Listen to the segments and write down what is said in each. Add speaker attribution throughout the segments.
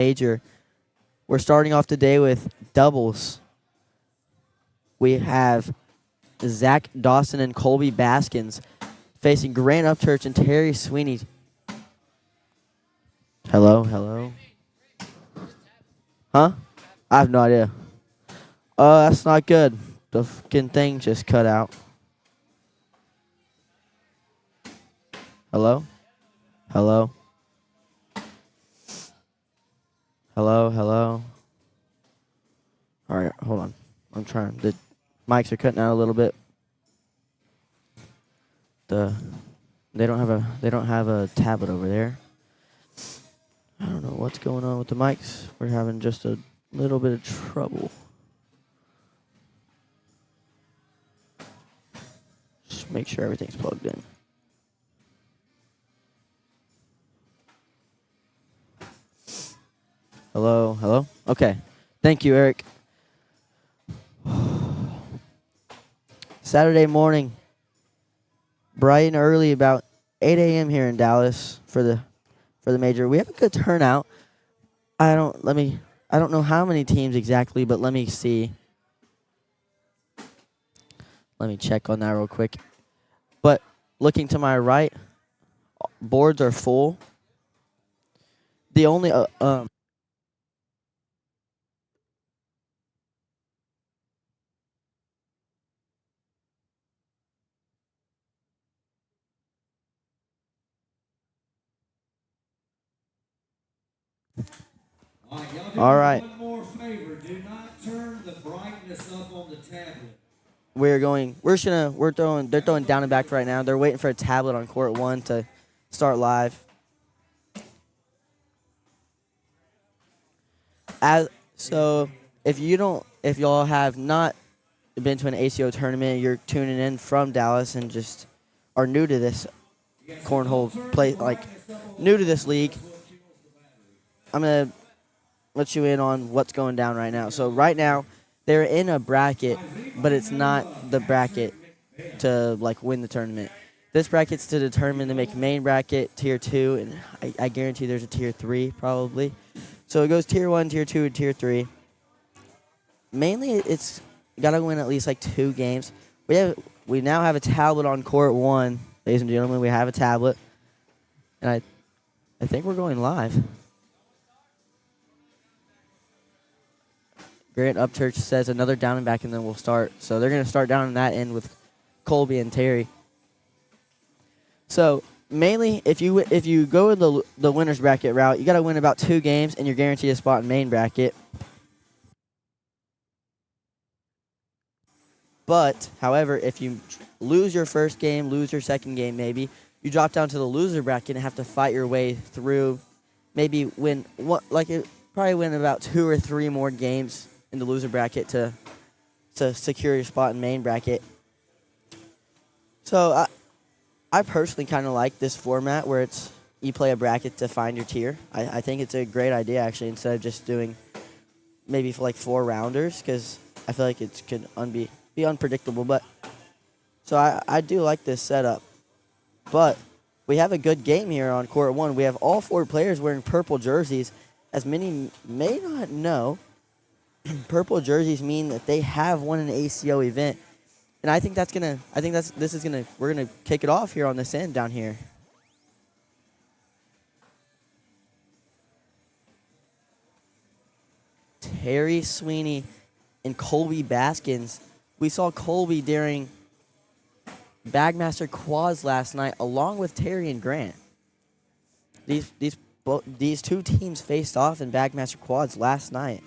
Speaker 1: major. We're starting off today with doubles. We have Zach Dawson and Colby Baskins facing Grant Upchurch and Terry Sweeney. Hello, hello. Huh? I have no idea. That's not good. The fucking thing just cut out. Hello? Hello? Hello, hello? All right, hold on. I'm trying. The mics are cutting out a little bit. They don't have a tablet over there. I don't know what's going on with the mics. We're having just a little bit of trouble. Just make sure everything's plugged in. Hello, hello? Okay. Thank you, Eric. Saturday morning, bright and early, about 8 a.m. here in Dallas for the major. We have a good turnout. I don't know how many teams exactly, but let me see. Let me check on that real quick. But looking to my right, boards are full. The only All right.
Speaker 2: One more favor. Do not turn the brightness up on the tablet.
Speaker 1: They're throwing down and back right now. They're waiting for a tablet on court 1 to start live. If y'all have not been to an ACO tournament, you're tuning in from Dallas and just are new to this cornhole play, like new to this league, I'm going to let you in on what's going down right now. So right now, they're in a bracket, but it's not the bracket to like win the tournament. This bracket's to determine to make main bracket tier 2, and I guarantee there's a tier 3 probably. So it goes tier 1, tier 2, and tier 3. Mainly, it's got to win at least like 2 games. We now have a tablet on court 1, ladies and gentlemen. We have a tablet, and I think we're going live. Grant Upchurch says another down and back, and then we'll start. So they're going to start down in that end with Colby and Terry. So mainly, if you go the winner's bracket route, you got to win about 2 games, and you're guaranteed a spot in main bracket. But, however, if you lose your first game, lose your second game maybe, you drop down to the loser bracket and have to fight your way through, maybe probably win about 2 or 3 more games in the loser bracket to secure your spot in main bracket. So I personally kind of like this format where you play a bracket to find your tier. I think it's a great idea, actually, instead of just doing maybe for like 4 rounders, because I feel like it could be unpredictable. But so I do like this setup. But we have a good game here on court 1. We have all 4 players wearing purple jerseys. As many may not know, purple jerseys mean that they have won an ACO event. And we're gonna kick it off here on this end down here. Terry Sweeney and Colby Baskins. We saw Colby during Bagmaster Quads last night, along with Terry and Grant. These 2 teams faced off in Bagmaster Quads last night,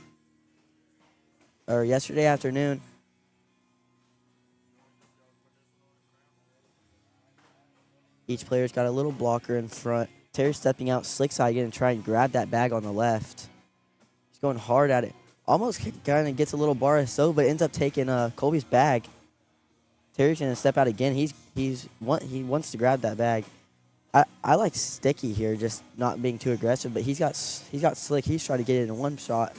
Speaker 1: or yesterday afternoon. Each player's got a little blocker in front. Terry's stepping out slick side again and trying to grab that bag on the left. He's going hard at it. Almost kind of gets a little bar of soap, but ends up taking Colby's bag. Terry's going to step out again. He wants to grab that bag. I like Sticky here, just not being too aggressive, but he's got Slick. He's trying to get it in one shot.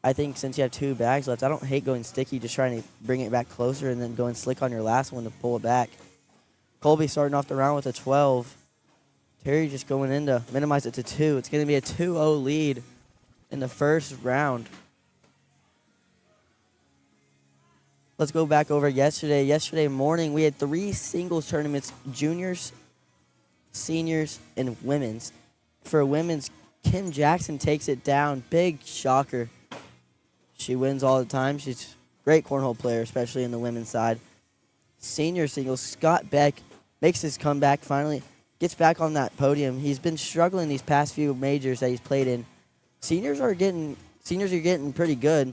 Speaker 1: I think since you have 2 bags left, I don't hate going Sticky, just trying to bring it back closer and then going Slick on your last one to pull it back. Colby starting off the round with a 12. Terry just going in to minimize it to 2. It's going to be a 2-0 lead in the first round. Let's go back over yesterday. Yesterday morning, we had 3 singles tournaments, juniors, seniors, and women's. For women's, Kim Jackson takes it down. Big shocker. She wins all the time. She's a great cornhole player, especially in the women's side. Senior singles, Scott Beck makes his comeback finally. Gets back on that podium. He's been struggling these past few majors that he's played in. Seniors are getting pretty good.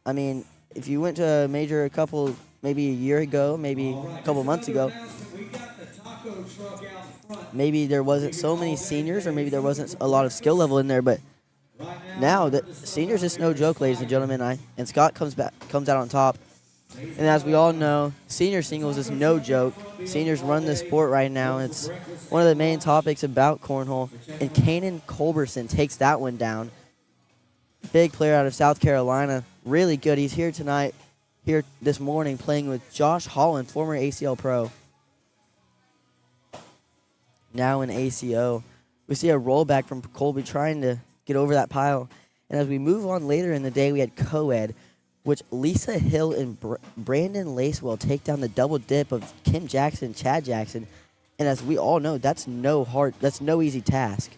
Speaker 1: I mean, if you went to a major maybe a year ago, maybe a couple months ago, maybe there wasn't so many seniors, or maybe there wasn't a lot of skill level in there. But now the seniors is no joke, ladies and gentlemen. And Scott comes out on top. And as we all know, senior singles is no joke. Seniors run the sport right now. It's one of the main topics about cornhole. And Kanan Culberson takes that one down. Big player out of South Carolina. Really good. He's here this morning, playing with Josh Holland, former ACL pro. Now in ACO. We see a rollback from Colby trying to get over that pile. And as we move on later in the day, we had co-ed, which Lisa Hill and Brandon Lacewell take down the double dip of Kim Jackson and Chad Jackson. And as we all know, that's no easy task.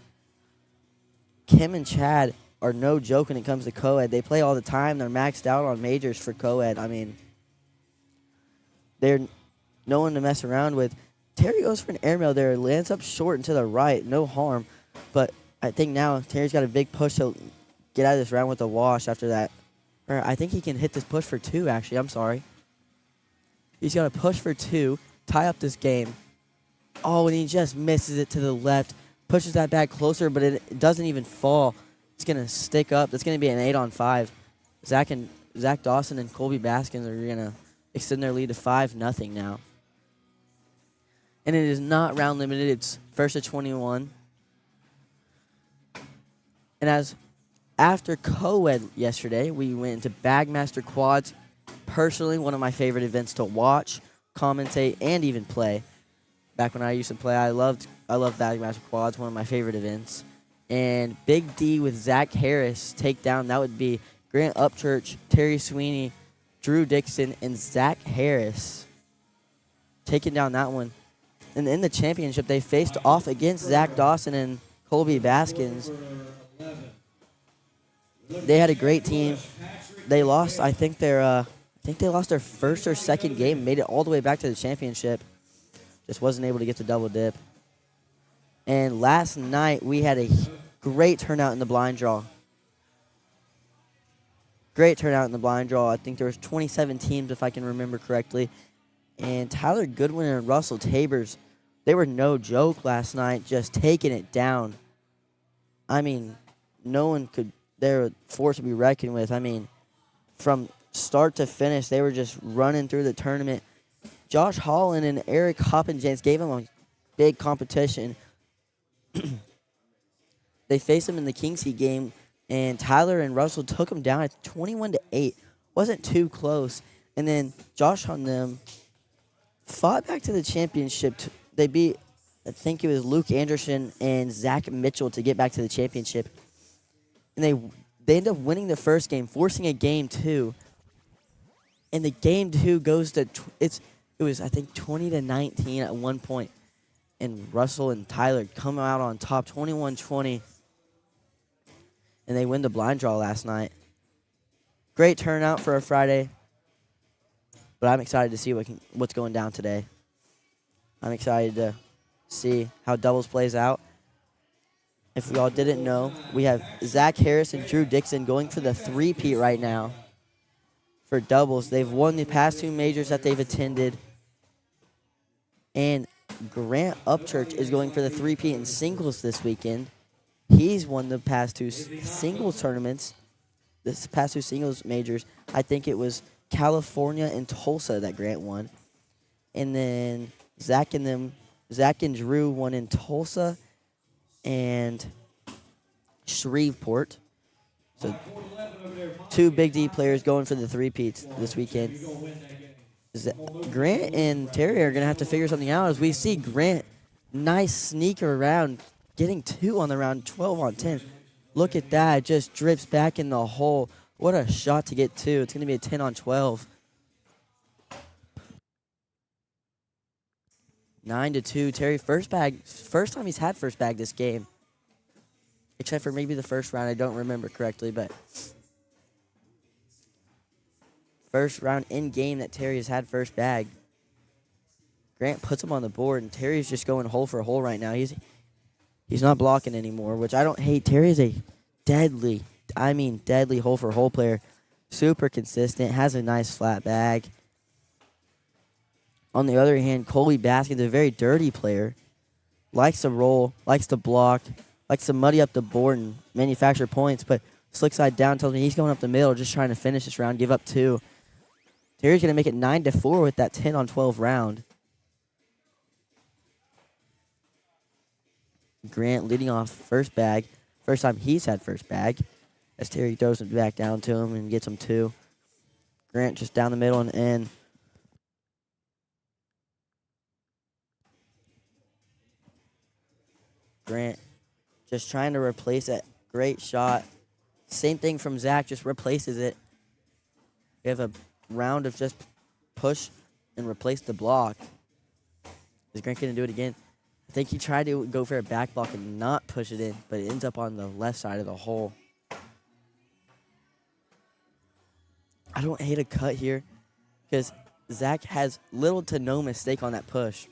Speaker 1: Kim and Chad are no joke when it comes to co-ed. They play all the time. They're maxed out on majors for co-ed. I mean, they're no one to mess around with. Terry goes for an airmail there. Lands up short and to the right. No harm. But I think now Terry's got a big push to get out of this round with a wash after that. Or I think he can hit this push for 2, actually. I'm sorry. He's got a push for 2, tie up this game. Oh, and he just misses it to the left. Pushes that back closer, but it doesn't even fall. It's going to stick up. It's going to be an 8-on-5. Zach Dawson and Colby Baskins are going to extend their lead to 5-0 now. And it is not round limited. It's first to 21. And after co-ed yesterday, we went into Bagmaster Quads. Personally, one of my favorite events to watch, commentate, and even play. Back when I used to play, I loved Bagmaster Quads, one of my favorite events. And Big D with Zach Harris take down. That would be Grant Upchurch, Terry Sweeney, Drew Dixon, and Zach Harris taking down that one. And in the championship, they faced off against Zach Dawson and Colby Baskins. They had a great team. They lost, I think they lost their first or second game, made it all the way back to the championship. Just wasn't able to get the double dip. And last night, we had a great turnout in the blind draw. Great turnout in the blind draw. I think there was 27 teams, if I can remember correctly. And Tyler Goodwin and Russell Tabers, they were no joke last night, just taking it down. I mean, they're a force to be reckoned with. I mean, from start to finish, they were just running through the tournament. Josh Holland and Eric Hoppenjames gave them a big competition. They faced him in the Kingsley game, and Tyler and Russell took him down at 21-8. Wasn't too close. And then Josh on them fought back to the championship. They beat, I think it was Luke Anderson and Zach Mitchell to get back to the championship. And they end up winning the first game, forcing a game 2. And the game 2 goes to it was I think 20-19 at one point. And Russell and Tyler come out on top 21-20. And they win the blind draw last night. Great turnout for a Friday. But I'm excited to see what's going down today. I'm excited to see how doubles plays out. If we all didn't know, we have Zach Harris and Drew Dixon going for the 3-peat right now for doubles. They've won the past 2 majors that they've attended. And Grant Upchurch is going for the 3-peat in singles this weekend. He's won the past 2 singles tournaments, past 2 singles majors. I think it was California and Tulsa that Grant won. And then Zach and Drew won in Tulsa and Shreveport. So 2 Big D players going for the 3-peats this weekend. Grant and Terry are going to have to figure something out as we see Grant Nice sneaker around, getting 2 on the round, 12 on 10. Look at that, just drips back in the hole. What a shot to get 2. It's going to be a 10 on 12. 9-2. Terry first bag. First time he's had first bag this game. Except for maybe the first round. I don't remember correctly, but first round in game that Terry has had first bag. Grant puts him on the board, and Terry's just going hole for hole right now. He's not blocking anymore, which I don't hate. Terry is a deadly hole for hole player. Super consistent, has a nice flat bag. On the other hand, Colby Baskins, a very dirty player. Likes to roll, likes to block, likes to muddy up the board and manufacture points, but slick side down tells me he's going up the middle, just trying to finish this round, give up 2. Terry's going to make it 9-4 with that 10 on 12 round. Grant leading off first bag. First time he's had first bag. As Terry throws it back down to him and gets him 2. Grant just down the middle and in. Grant just trying to replace that great shot. Same thing from Zach, just replaces it. We have a round of just push and replace the block. Is Grant going to do it again? I think he tried to go for a back block and not push it in, but it ends up on the left side of the hole. I don't hate a cut here because Zach has little to no mistake on that push.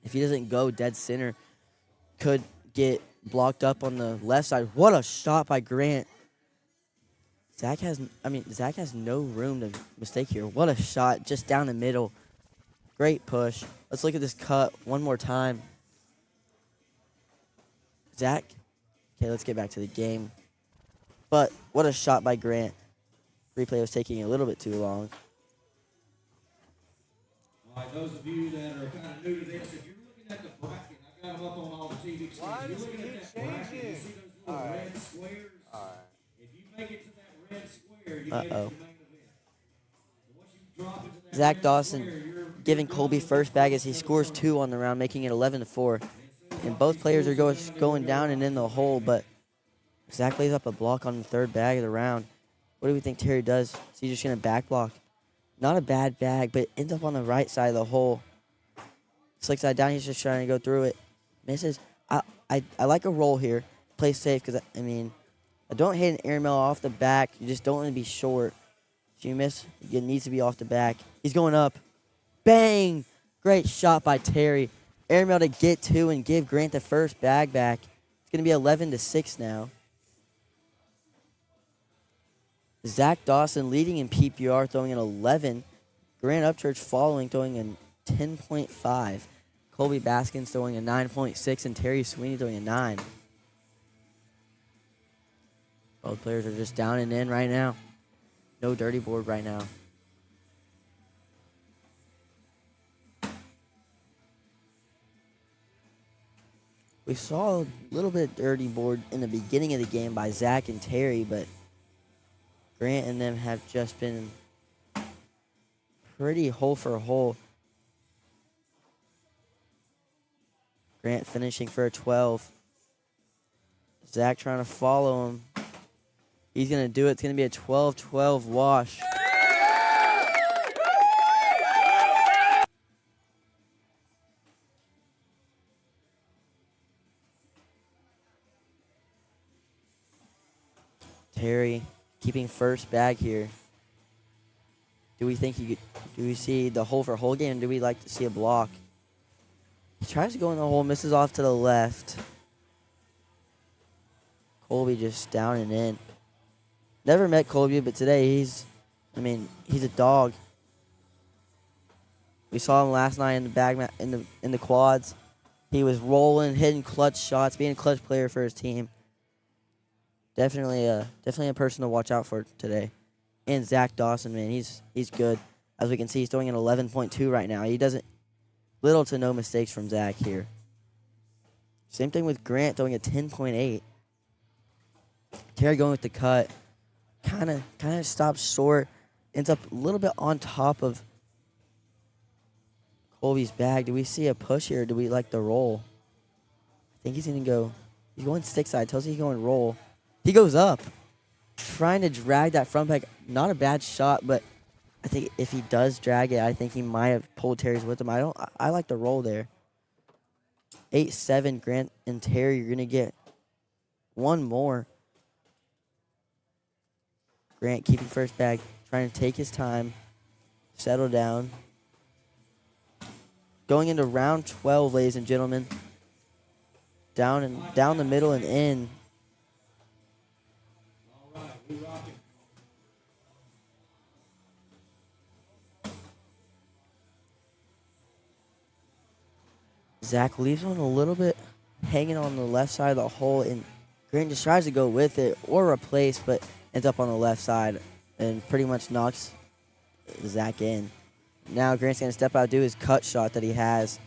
Speaker 1: If he doesn't go dead center, could get blocked up on the left side. What a shot by Grant. Zach has no room to mistake here. What a shot just down the middle. Great push. Let's look at this cut one more time. Zach. Okay, let's get back to the game. But what a shot by Grant. Replay was taking a little bit too long.
Speaker 2: All right, those of you that are kind of new to this, if you're looking at the bracket, I got them up on all the TV screens. If you're looking at that bracket, you see those little red squares? If you make it to that red square, you get to the main event. So once you drop into that
Speaker 1: Zach
Speaker 2: red
Speaker 1: Dawson
Speaker 2: square,
Speaker 1: giving Colby first bag as he scores 2 on the round, making it 11-4. And both players are going down and in the hole, but Zach lays up a block on the third bag of the round. What do we think Terry does? Is he just going to back block? Not a bad bag, but it ends up on the right side of the hole. Slick side down, he's just trying to go through it. Misses. I like a roll here. Play safe because, I don't hate an air mail off the back. You just don't want to be short. If you miss, it needs to be off the back. He's going up. Bang! Great shot by Terry. Airmail to get 2 and give Grant the first bag back. It's going to be 11-6 now. Zach Dawson leading in PPR, throwing an 11. Grant Upchurch following, throwing a 10.5. Colby Baskins throwing a 9.6, and Terry Sweeney throwing a 9. Both players are just down and in right now. No dirty board right now. We saw a little bit of dirty board in the beginning of the game by Zach and Terry, but Grant and them have just been pretty hole for hole. Grant finishing for a 12. Zach trying to follow him. He's going to do it. It's going to be a 12-12 wash. Terry keeping first bag here. Do we think do we see the hole for hole game? Do we like to see a block? He tries to go in the hole, misses off to the left. Colby just down and in. Never met Colby, but today he's a dog. We saw him last night in the bag in the quads. He was rolling, hitting clutch shots, being a clutch player for his team. Definitely a person to watch out for today. And Zach Dawson, man, he's good. As we can see, he's throwing an 11.2 right now. He doesn't little to no mistakes from Zach here. Same thing with Grant throwing a 10.8. Terry going with the cut. Kind of stops short. Ends up a little bit on top of Colby's bag. Do we see a push here, or do we like the roll? I think he's going to go. He's going stick side. Tells me he's going roll. He goes up. Trying to drag that front bag. Not a bad shot, but I think if he does drag it, I think he might have pulled Terry's with him. I like the roll there. 8-7, Grant and Terry. You're going to get one more. Grant keeping first bag. Trying to take his time. Settle down. Going into round 12, ladies and gentlemen. Down the middle and in.
Speaker 2: All right, we rocking.
Speaker 1: Zach leaves one a little bit hanging on the left side of the hole, and Grant just tries to go with it or replace, but ends up on the left side and pretty much knocks Zach in. Now Grant's going to step out, do his cut shot that he has.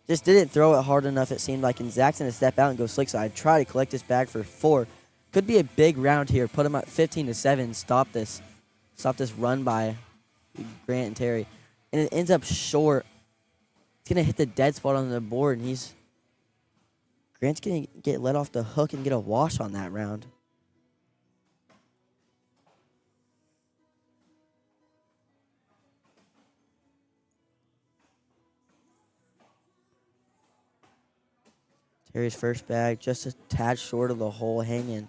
Speaker 1: Just didn't throw it hard enough, it seemed like, and Zach's going to step out and go slick side. Try to collect this bag for 4. Could be a big round here. Put him at 15-7. Stop this run by Grant and Terry. And it ends up short. It's going to hit the dead spot on the board, and Grant's going to get let off the hook and get a wash on that round. Terry's first bag, just a tad short of the hole hanging.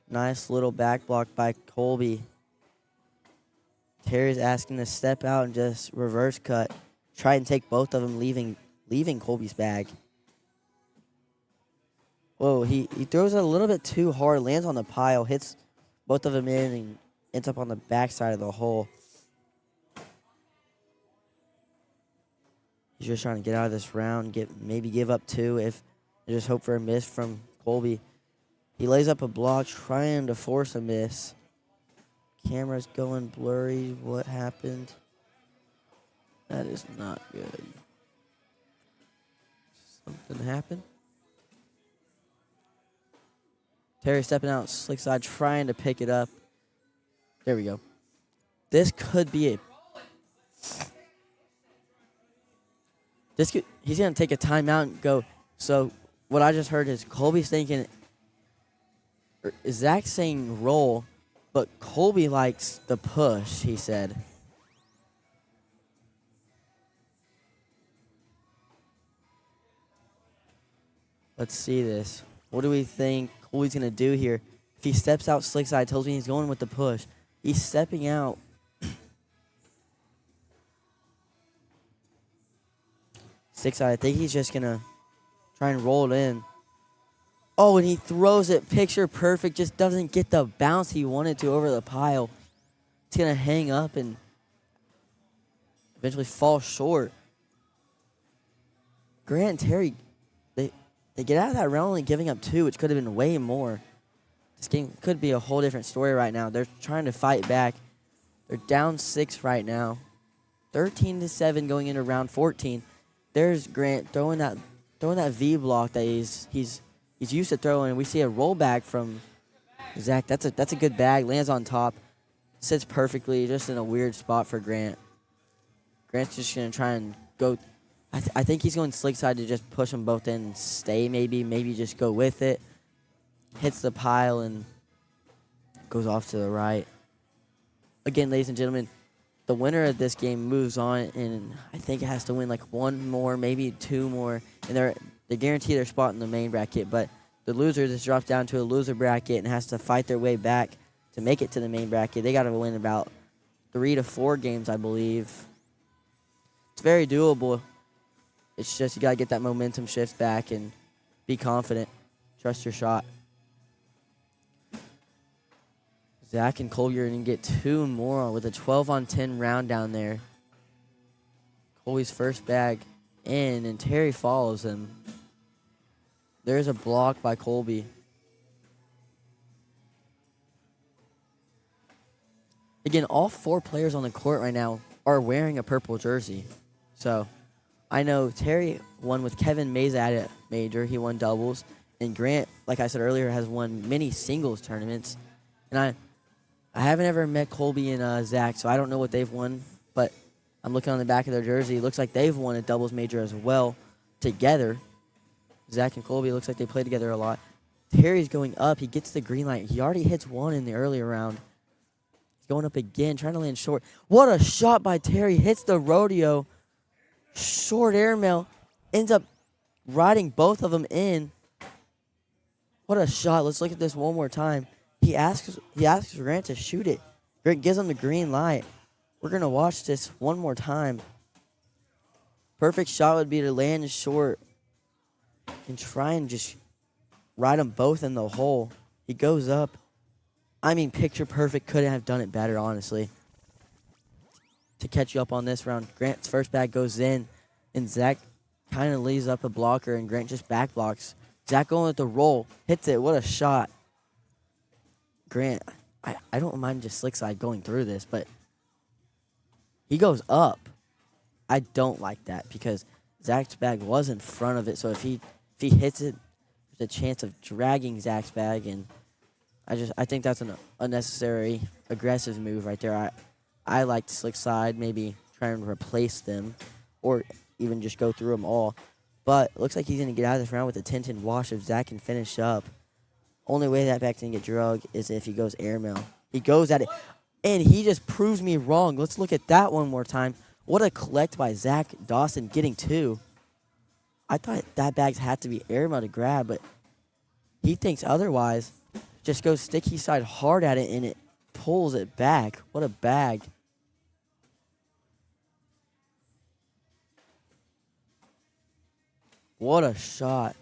Speaker 1: Nice little back block by Colby. Terry's asking to step out and just reverse cut. Try and take both of them, leaving Colby's bag. Whoa, he throws it a little bit too hard, lands on the pile, hits both of them in, and ends up on the back side of the hole. He's just trying to get out of this round, maybe give up 2 if just hope for a miss from Colby. He lays up a block, trying to force a miss. Camera's going blurry. What happened? That is not good. Something happened. Terry stepping out, slick side, trying to pick it up. There we go. This could be it. He's going to take a timeout and go. So what I just heard is Colby's thinking, is Zach saying roll, but Colby likes the push, he said. Let's see this. What do we think Colby's going to do here? If he steps out slick side, tells me he's going with the push. He's stepping out. Six side, I think he's just going to try and roll it in. Oh, and he throws it picture perfect. Just doesn't get the bounce he wanted to over the pile. It's going to hang up and eventually fall short. Grant and Terry, they get out of that round only giving up 2, which could have been way more. This game could be a whole different story right now. They're trying to fight back. They're down 6 right now. 13-7 going into round 14. There's Grant throwing that V block that he's used to throwing. We see a rollback from Zach. That's a good bag. Lands on top. Sits perfectly, just in a weird spot for Grant. Grant's just going to try and go. I think he's going slick side to just push them both in and stay maybe. Maybe just go with it. Hits the pile and goes off to the right. Again, ladies and gentlemen, the winner of this game moves on, and I think it has to win like 1 more, maybe 2 more, and they guarantee their spot in the main bracket. But the loser just drops down to a loser bracket and has to fight their way back to make it to the main bracket. They got to win about 3 to 4 games, I believe. It's very doable. It's just you got to get that momentum shift back and be confident. Trust your shot. Zach and Colby are going to get 2 more with a 12-on-10 round down there. Colby's first bag in, and Terry follows him. There's a block by Colby. Again, all 4 players on the court right now are wearing a purple jersey. So I know Terry won with Kevin Meza at a major. He won doubles. And Grant, like I said earlier, has won many singles tournaments. And I haven't ever met Colby and Zach, so I don't know what they've won. But I'm looking on the back of their jersey. It looks like they've won a doubles major as well together. Zach and Colby, looks like they play together a lot. Terry's going up. He gets the green light. He already hits one in the earlier round. He's going up again, trying to land short. What a shot by Terry. Hits the rodeo. Short airmail. Ends up riding both of them in. What a shot. Let's look at this one more time. He asks Grant to shoot it. Grant gives him the green light. We're going to watch this one more time. Perfect shot would be to land short and try and just ride them both in the hole. He goes up. I mean, picture perfect. Couldn't have done it better, honestly. To catch you up on this round, Grant's first bag goes in, and Zach kind of leaves up a blocker, and Grant just back blocks. Zach going with the roll. Hits it. What a shot. Grant, I don't mind just slick side going through this, but he goes up. I don't like that because Zach's bag was in front of it, so if he hits it, there's a chance of dragging Zach's bag, and I think that's an unnecessary aggressive move right there. I like slick side, maybe try and replace them, or even just go through them all. But it looks like he's going to get out of this round with a 10-10 wash if Zach can finish up. Only way that back can get drug is if he goes airmail. He goes at it, and he just proves me wrong. Let's look at that one more time. What a collect by Zach Dawson getting two. I thought that bag had to be airmail to grab, but he thinks otherwise. Just goes sticky side hard at it, and it pulls it back. What a bag. What a shot.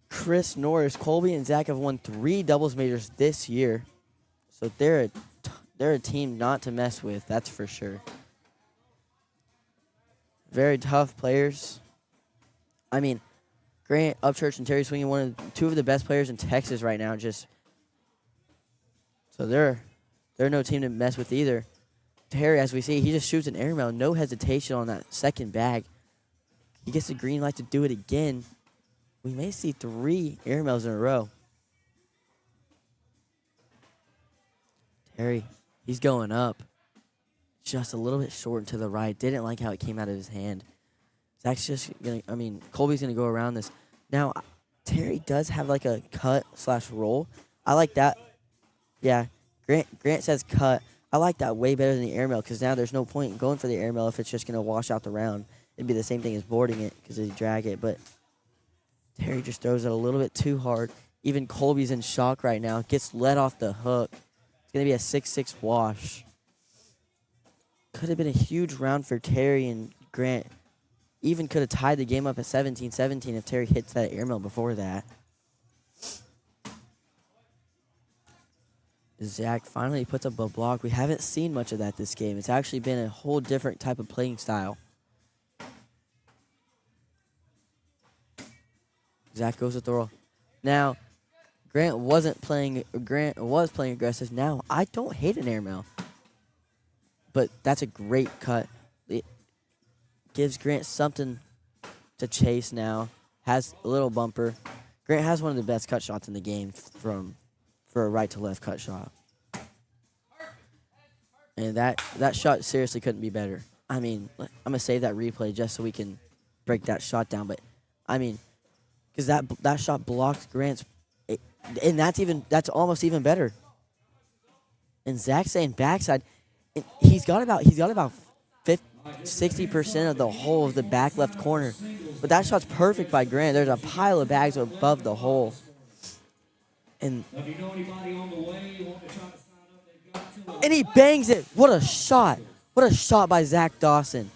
Speaker 1: Chris Norris, Colby, and Zach have won 3 doubles majors this year. So they're a team not to mess with, that's for sure. Very tough players. I mean, Grant, Upchurch, and Terry Swinging, two of the best players in Texas right now. So they're no team to mess with either. Terry, as we see, he just shoots an airmail, no hesitation on that second bag. He gets the green light to do it again. We may see 3 airmails in a row. Terry, he's going up. Just a little bit short and to the right. Didn't like how it came out of his hand. Zach's just going to, Colby's going to go around this. Now, Terry does have like a cut/roll. I like that. Yeah, Grant says cut. I like that way better than the airmail because now there's no point in going for the airmail if it's just going to wash out the round. It'd be the same thing as boarding it because they drag it. But Terry just throws it a little bit too hard. Even Colby's in shock right now. Gets let off the hook. It's going to be a 6-6 wash. Could have been a huge round for Terry and Grant. Even could have tied the game up at 17-17 if Terry hits that airmail before that. Zach finally puts up a block. We haven't seen much of that this game. It's actually been a whole different type of playing style. Zach goes with the roll. Now, Grant was playing aggressive. Now, I don't hate an airmail. But that's a great cut. It gives Grant something to chase now. Has a little bumper. Grant has one of the best cut shots in the game for a right to left cut shot. And that shot seriously couldn't be better. I'm going to save that replay just so we can break that shot down. But, because that shot blocked Grant's, and that's almost even better. And Zach's saying backside, and he's got about 60% of the hole of the back left corner. But that shot's perfect by Grant. There's a pile of bags above the hole. And he bangs it. What a shot. What a shot by Zach Dawson.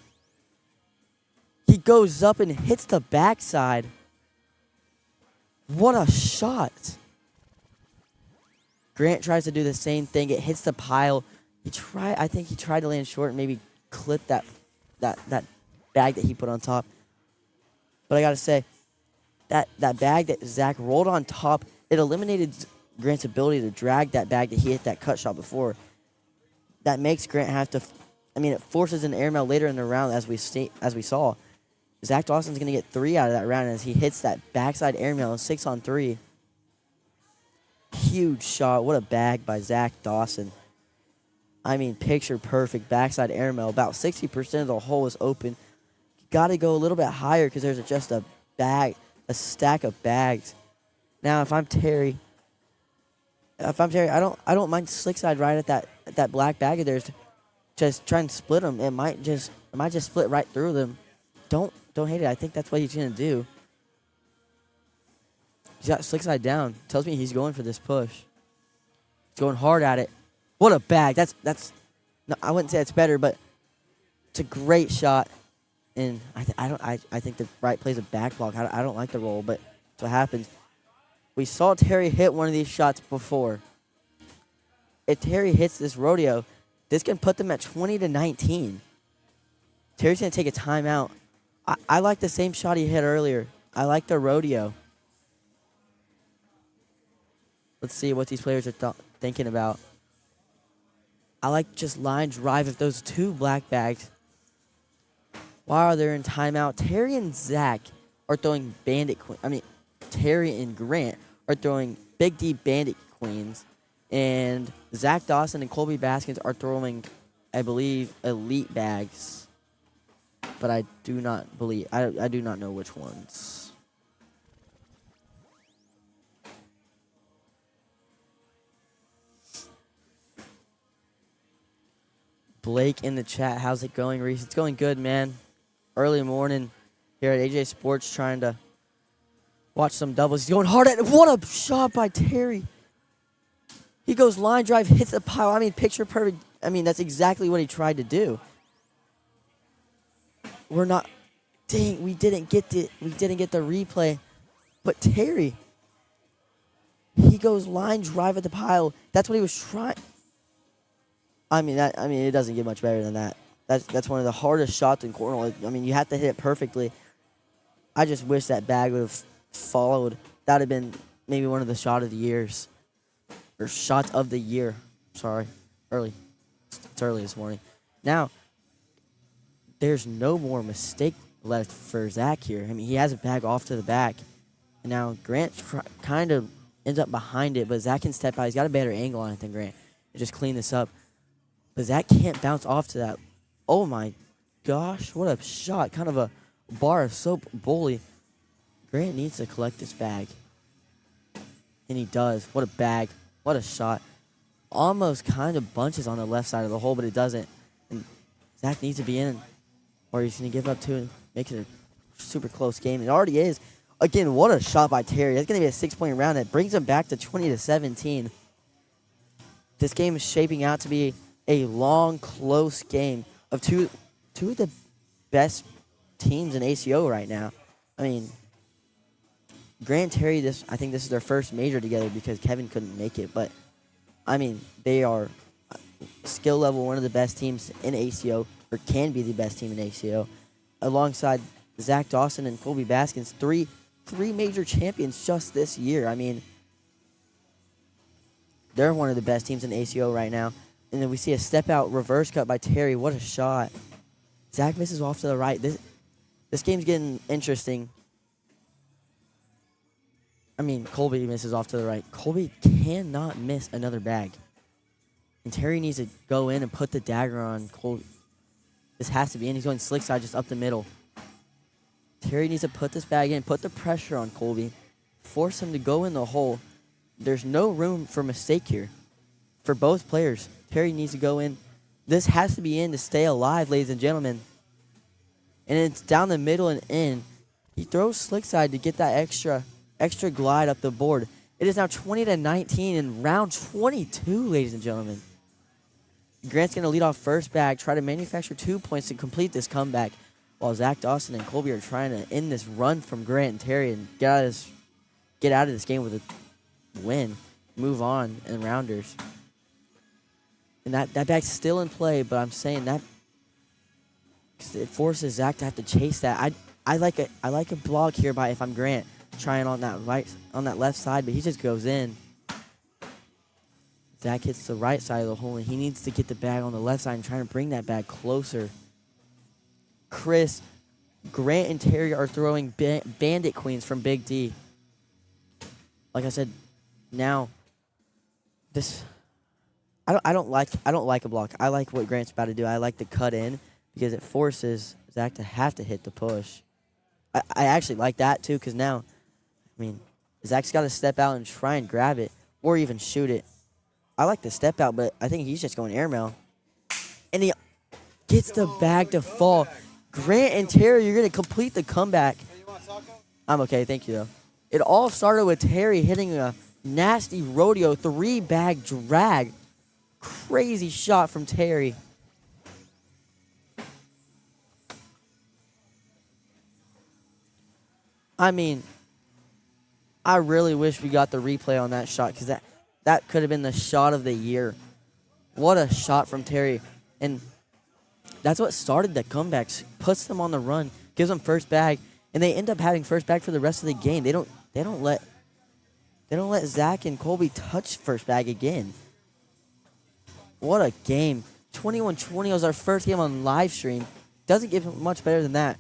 Speaker 1: He goes up and hits the backside. What a shot. Grant tries to do the same thing. It hits the pile. I think he tried to land short and maybe clip that bag that he put on top. But I got to say, that bag that Zach rolled on top, it eliminated Grant's ability to drag that bag that he hit that cut shot before. That makes Grant have to, it forces an airmail later in the round as we saw. Zach Dawson's going to get 3 out of that round as he hits that backside airmail 6-on-3. Huge shot. What a bag by Zach Dawson. I mean, picture perfect backside airmail. About 60% of the hole is open. Got to go a little bit higher because there's just a stack of bags. Now, if I'm Terry, I don't mind slick side right at that black bag of theirs. Just try and split them. It might just split right through them. Don't hate it. I think that's what he's gonna do. He's got slick side down. Tells me he's going for this push. He's going hard at it. What a bag. That's no, I wouldn't say it's better, but it's a great shot. And I think the right plays a back block. I don't like the roll, but that's what happens. We saw Terry hit one of these shots before. If Terry hits this rodeo, this can put them at 20-19. Terry's going to take a timeout. I like the same shot he hit earlier. I like the rodeo. Let's see what these players are thinking about. I like just line drive of those two black bags. While they're in timeout, Terry and Zach are throwing bandit queen. Terry and Grant are throwing Big D bandit queens. And Zach Dawson and Colby Baskins are throwing, I believe, elite bags. But I do not know which ones. Blake in the chat, how's it going, Reese? It's going good, man. Early morning here at AJ Sports trying to watch some doubles. He's going hard at it. What a shot by Terry. He goes line drive, hits the pile. Picture perfect. That's exactly what he tried to do. We didn't get the replay. But Terry, he goes line drive at the pile. That's what he was trying. It doesn't get much better than that. That's one of the hardest shots in Cornhole. You have to hit it perfectly. I just wish that bag would have followed. That would have been maybe one of the shots of the year. Sorry, early. It's early this morning. Now, there's no more mistake left for Zach here. He has a bag off to the back. And now Grant kind of ends up behind it, but Zach can step out. He's got a better angle on it than Grant. And just clean this up. But Zach can't bounce off to that. Oh my gosh, what a shot. Kind of a bar of soap bully. Grant needs to collect this bag. And he does. What a bag. What a shot. Almost kind of bunches on the left side of the hole, but it doesn't. And Zach needs to be in, or he's going to give up to it, make it a super close game. It already is. Again, what a shot by Terry. That's going to be a 6-point round. That brings him back to 20-17. This game is shaping out to be a long, close game of two of the best teams in ACO right now. Grant and Terry, I think this is their first major together because Kevin couldn't make it. But, they are skill level one of the best teams in ACO, or can be the best team in ACO, alongside Zach Dawson and Colby Baskins, three major champions just this year. They're one of the best teams in ACO right now. And then we see a step-out reverse cut by Terry. What a shot. Zach misses off to the right. This game's getting interesting. Colby misses off to the right. Colby cannot miss another bag. And Terry needs to go in and put the dagger on Colby. This has to be in. He's going slick side just up the middle. Terry needs to put this bag in, put the pressure on Colby, force him to go in the hole. There's no room for mistake here for both players. Terry needs to go in. This has to be in to stay alive, ladies and gentlemen. And it's down the middle and in. He throws slick side to get that extra glide up the board. It is now 20-19 in round 22, ladies and gentlemen. Grant's going to lead off first bag, try to manufacture 2 points to complete this comeback, while Zach Dawson and Colby are trying to end this run from Grant and Terry and get out of this game with a win, move on in rounders. And that bag's still in play, but I'm saying that because it forces Zach to have to chase that. I like a block here by if I'm Grant trying on that left side, but he just goes in. Zach hits the right side of the hole, and he needs to get the bag on the left side and trying to bring that bag closer. Chris, Grant and Terry are throwing bandit queens from Big D. Like I said, now I don't like a block. I like what Grant's about to do. I like the cut in because it forces Zach to have to hit the push. I actually like that too because now, I mean, Zach's got to step out and try and grab it or even shoot it. I like the step out, but I think he's just going airmail. And he gets the bag to fall. Grant and Terry, you're going to complete the comeback. I'm okay, thank you, though. It all started with Terry hitting a nasty rodeo 3-bag drag. Crazy shot from Terry. I mean, I really wish we got the replay on that shot because that could have been the shot of the year. What a shot from Terry. And that's what started the comebacks. Puts them on the run, gives them first bag, and they end up having first bag for the rest of the game. They don't let Zach and Colby touch first bag again. What a game. 21-20 was our first game on live stream. Doesn't get much better than that.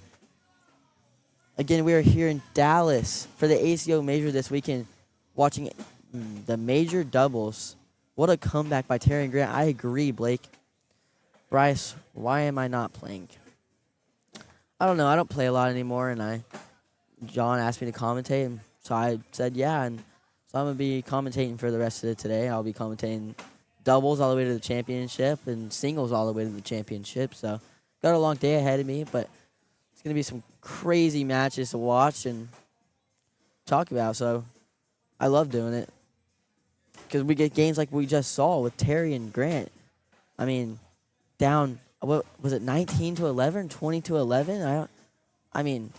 Speaker 1: Again, we are here in Dallas for the ACO major this weekend, watching the major doubles. What a comeback by Terry and Grant. I agree, Blake. Bryce, why am I not playing? I don't know. I don't play a lot anymore, and John asked me to commentate, and so I said yeah, and so I'm going to be commentating for the rest of the today. I'll be commentating doubles all the way to the championship and singles all the way to the championship. So got a long day ahead of me, but it's going to be some crazy matches to watch and talk about. So I love doing it because we get games like we just saw with Terry and Grant. I mean, down, what was it, 19-11, 20-11? I mean,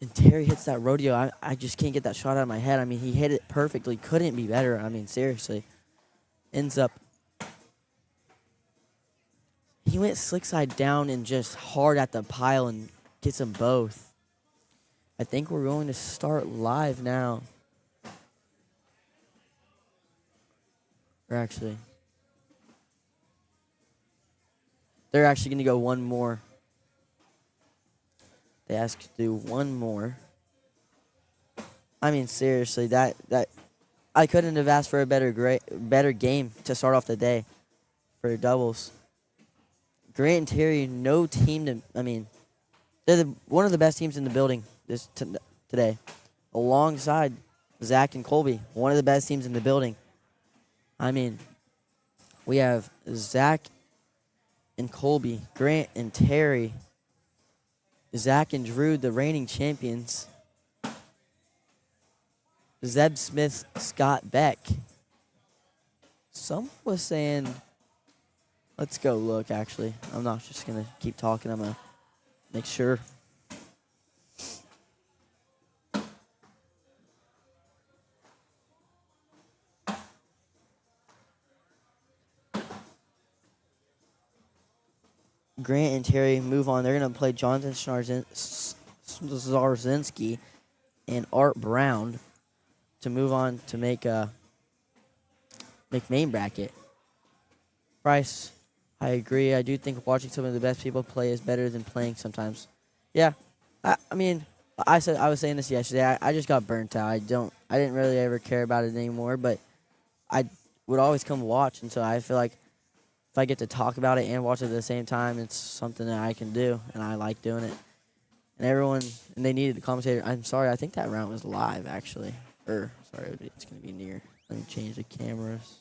Speaker 1: and Terry hits that rodeo. I just can't get that shot out of my head. I mean, he hit it perfectly. Couldn't be better. I mean, seriously. Ends up. He went slick side down and just hard at the pile and gets them both. I think we're going to start live now. Or actually. They're actually going to go one more. They asked to do one more. I mean, seriously, that I couldn't have asked for a better game to start off the day for doubles. Grant and Terry, no team to. I mean, they're one of the best teams in the building today, alongside Zach and Colby, one of the best teams in the building. I mean, we have Zach and Colby, Grant and Terry. Zach and Drew, the reigning champions. Zeb Smith, Scott Beck. Someone was saying, let's go look, actually. I'm not just going to keep talking. I'm going to make sure. Grant and Terry move on. They're going to play Jonathan Zarzinski and Art Brown to move on to make main bracket. Bryce, I agree. I do think watching some of the best people play is better than playing sometimes. Yeah, I mean, I was saying this yesterday. I just got burnt out. I didn't really ever care about it anymore, but I would always come watch, and so I feel like if I get to talk about it and watch it at the same time, it's something that I can do, and I like doing it. And they needed a commentator. I'm sorry, I think that round was live, actually. Sorry, it's going to be near. Let me change the cameras.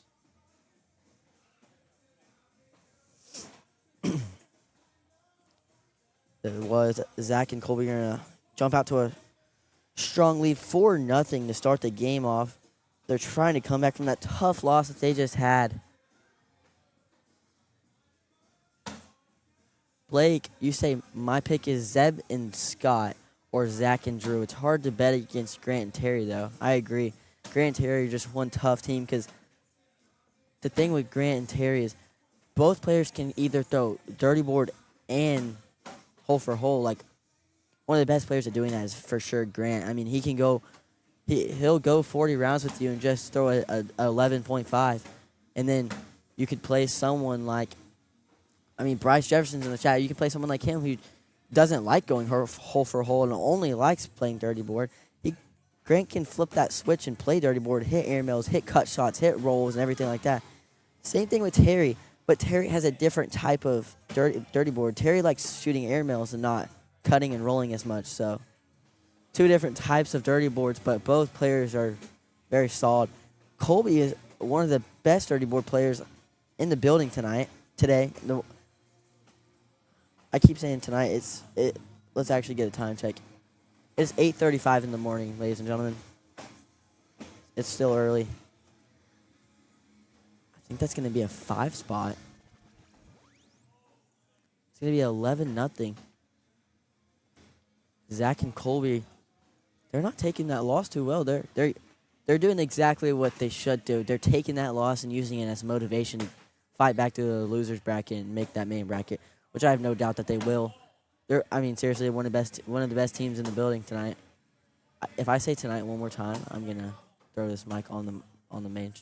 Speaker 1: It was Zach and Colby are going to jump out to a strong lead 4-0 to start the game off. They're trying to come back from that tough loss that they just had. Blake, you say my pick is Zeb and Scott or Zach and Drew. It's hard to bet against Grant and Terry, though. I agree. Grant and Terry are just one tough team because the thing with Grant and Terry is both players can either throw dirty board and hole for hole. Like, one of the best players at doing that is for sure Grant. I mean, he can go, he'll go 40 rounds with you and just throw a 11.5. And then you could play someone like, I mean, Bryce Jefferson's in the chat. You can play someone like him who doesn't like going hole for hole and only likes playing dirty board. He Grant can flip that switch and play dirty board, hit airmails, hit cut shots, hit rolls, and everything like that. Same thing with Terry, but Terry has a different type of dirty board. Terry likes shooting airmails and not cutting and rolling as much. So, two different types of dirty boards, but both players are very solid. Colby is one of the best dirty board players in the building today. I keep saying tonight. Let's actually get a time check. It's 8:35 in the morning, ladies and gentlemen. It's still early. I think that's going to be a 5 spot. It's going to be 11-0. Zach and Colby, they're not taking that loss too well. They're doing exactly what they should do. They're taking that loss and using it as motivation to fight back to the losers bracket and make that main bracket, which I have no doubt that they will. Seriously, one of the best teams in the building tonight. If I say tonight one more time, I'm gonna throw this mic on the main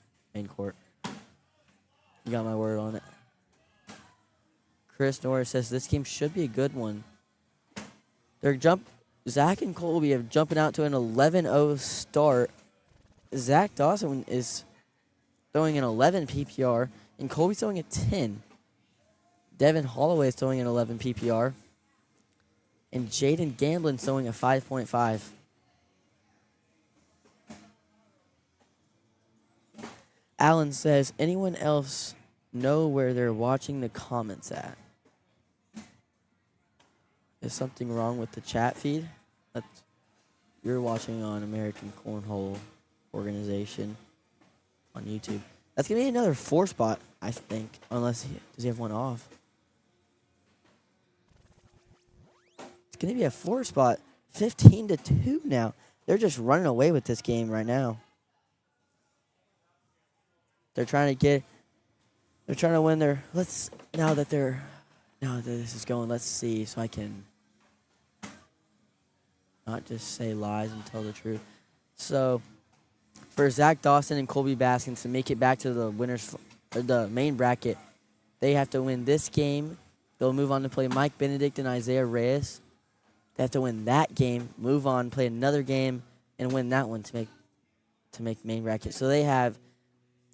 Speaker 1: court. You got my word on it. Chris Norris says this game should be a good one. Zach and Colby are jumping out to an 11-0 start. Zach Dawson is throwing an 11 PPR, and Colby's throwing a 10. Devin Holloway is throwing an 11 PPR. And Jaden Gamblin throwing a 5.5. Alan says, anyone else know where they're watching the comments at? Is something wrong with the chat feed? You're watching on American Cornhole Organization on YouTube. That's going to be another 4 spot, I think, does he have one off? It's going to be a 4 spot, 15-2 now. They're just running away with this game right now. They're trying to win now that this is going, let's see, so I can not just say lies and tell the truth. So, for Zach Dawson and Colby Baskins to make it back to the main bracket, they have to win this game. They'll move on to play Mike Benedict and Isaiah Reyes. They have to win that game, move on, play another game, and win that one to make main bracket. So they have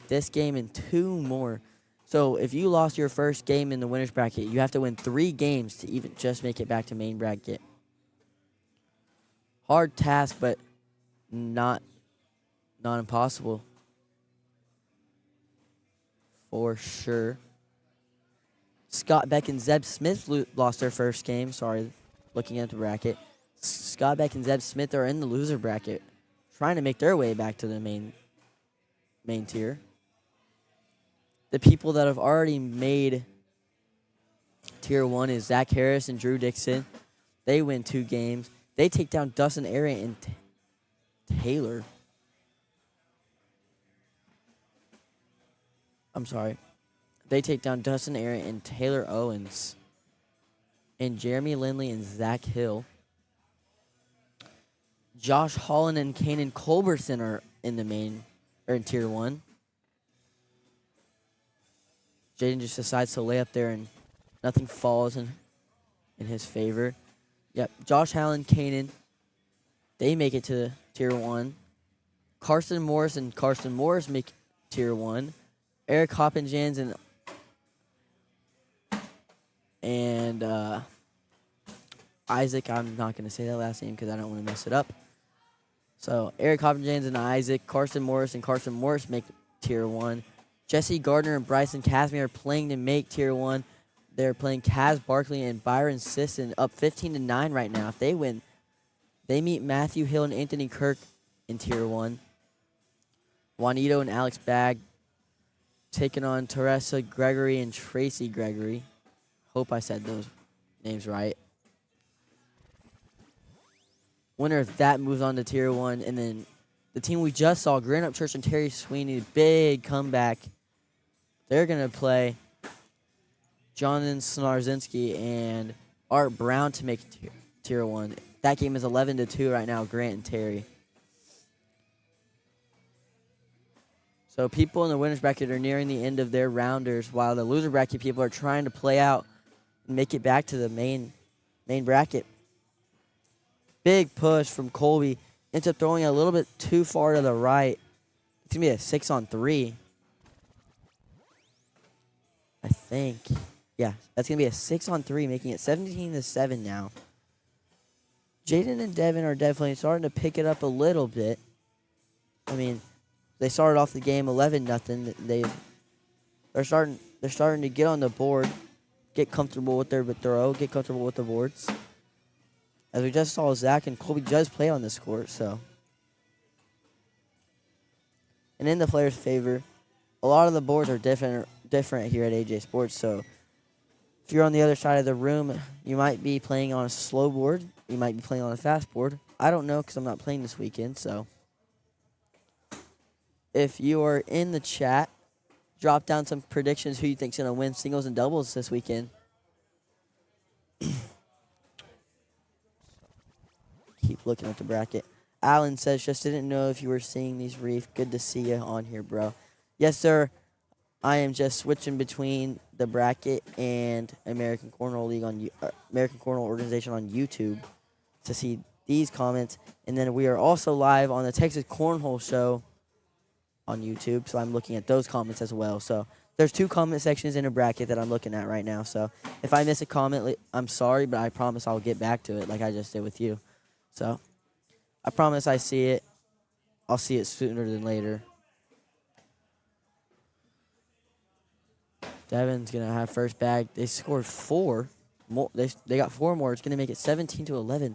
Speaker 1: this game and 2 more. So if you lost your first game in the winners bracket, you have to win 3 games to even just make it back to main bracket. Hard task, but not impossible. For sure. Scott Beck and Zeb Smith lost their first game. Sorry, looking at the bracket. Scott Beck and Zeb Smith are in the loser bracket, trying to make their way back to the main tier. The people that have already made tier 1 is Zach Harris and Drew Dixon. They win 2 games. They take down Dustin Arian and Taylor. I'm sorry. They take down Dustin Arian and Taylor Owens. And Jeremy Lindley and Zach Hill. Josh Holland and Kanan Culberson are in in tier 1. Jaden just decides to lay up there and nothing falls in his favor. Yep, Josh Allen, Kanan, they make it to tier 1. Carson Morris and Carson Morris make tier 1. Eric Hoppenjans and Isaac, I'm not going to say that last name because I don't want to mess it up. So Eric Hoppenjans and Isaac, Carson Morris and Carson Morris make tier 1. Jesse Gardner and Bryson Casimir are playing to make tier 1. They're playing Kaz Barkley and Byron Sisson up 15-9 right now. If they win, they meet Matthew Hill and Anthony Kirk in tier 1. Juanito and Alex Bagg taking on Teresa Gregory and Tracy Gregory. Hope I said those names right. Winner of that moves on to tier 1. And then the team we just saw, Grand Up Church and Terry Sweeney, big comeback. They're going to play Jonathan Snarzinski and Art Brown to make tier 1. That game is 11-2 right now, Grant and Terry. So people in the winners bracket are nearing the end of their rounders, while the loser bracket people are trying to play out and make it back to the main bracket. Big push from Colby. ends up throwing a little bit too far to the right. It's going to be a 6-on-3. I think. Yeah, that's going to be a 6-on-3, making it 17-7 now. Jaden and Devin are definitely starting to pick it up a little bit. I mean, they started off the game 11-0. They're starting to get on the board, get comfortable with their throw, get comfortable with the boards. As we just saw, Zach and Colby just play on this court, so. And in the players' favor, a lot of the boards are different here at AJ Sports, so if you're on the other side of the room, you might be playing on a slow board. You might be playing on a fast board. I don't know because I'm not playing this weekend, so. If you are in the chat, drop down some predictions who you think's going to win singles and doubles this weekend. Keep looking at the bracket. Alan says, just didn't know if you were seeing these, Reef. Good to see you on here, bro. Yes, sir. I am just switching between the bracket and American Cornhole League American Cornhole Organization on YouTube to see these comments. And then we are also live on the Texas Cornhole Show on YouTube, so I'm looking at those comments as well. So there's 2 comment sections in a bracket that I'm looking at right now. So if I miss a comment, I'm sorry, but I promise I'll get back to it like I just did with you. So I promise I see it. I'll see it sooner than later. Devin's going to have first bag. They scored 4 more. They got 4 more. It's going to make it 17-11.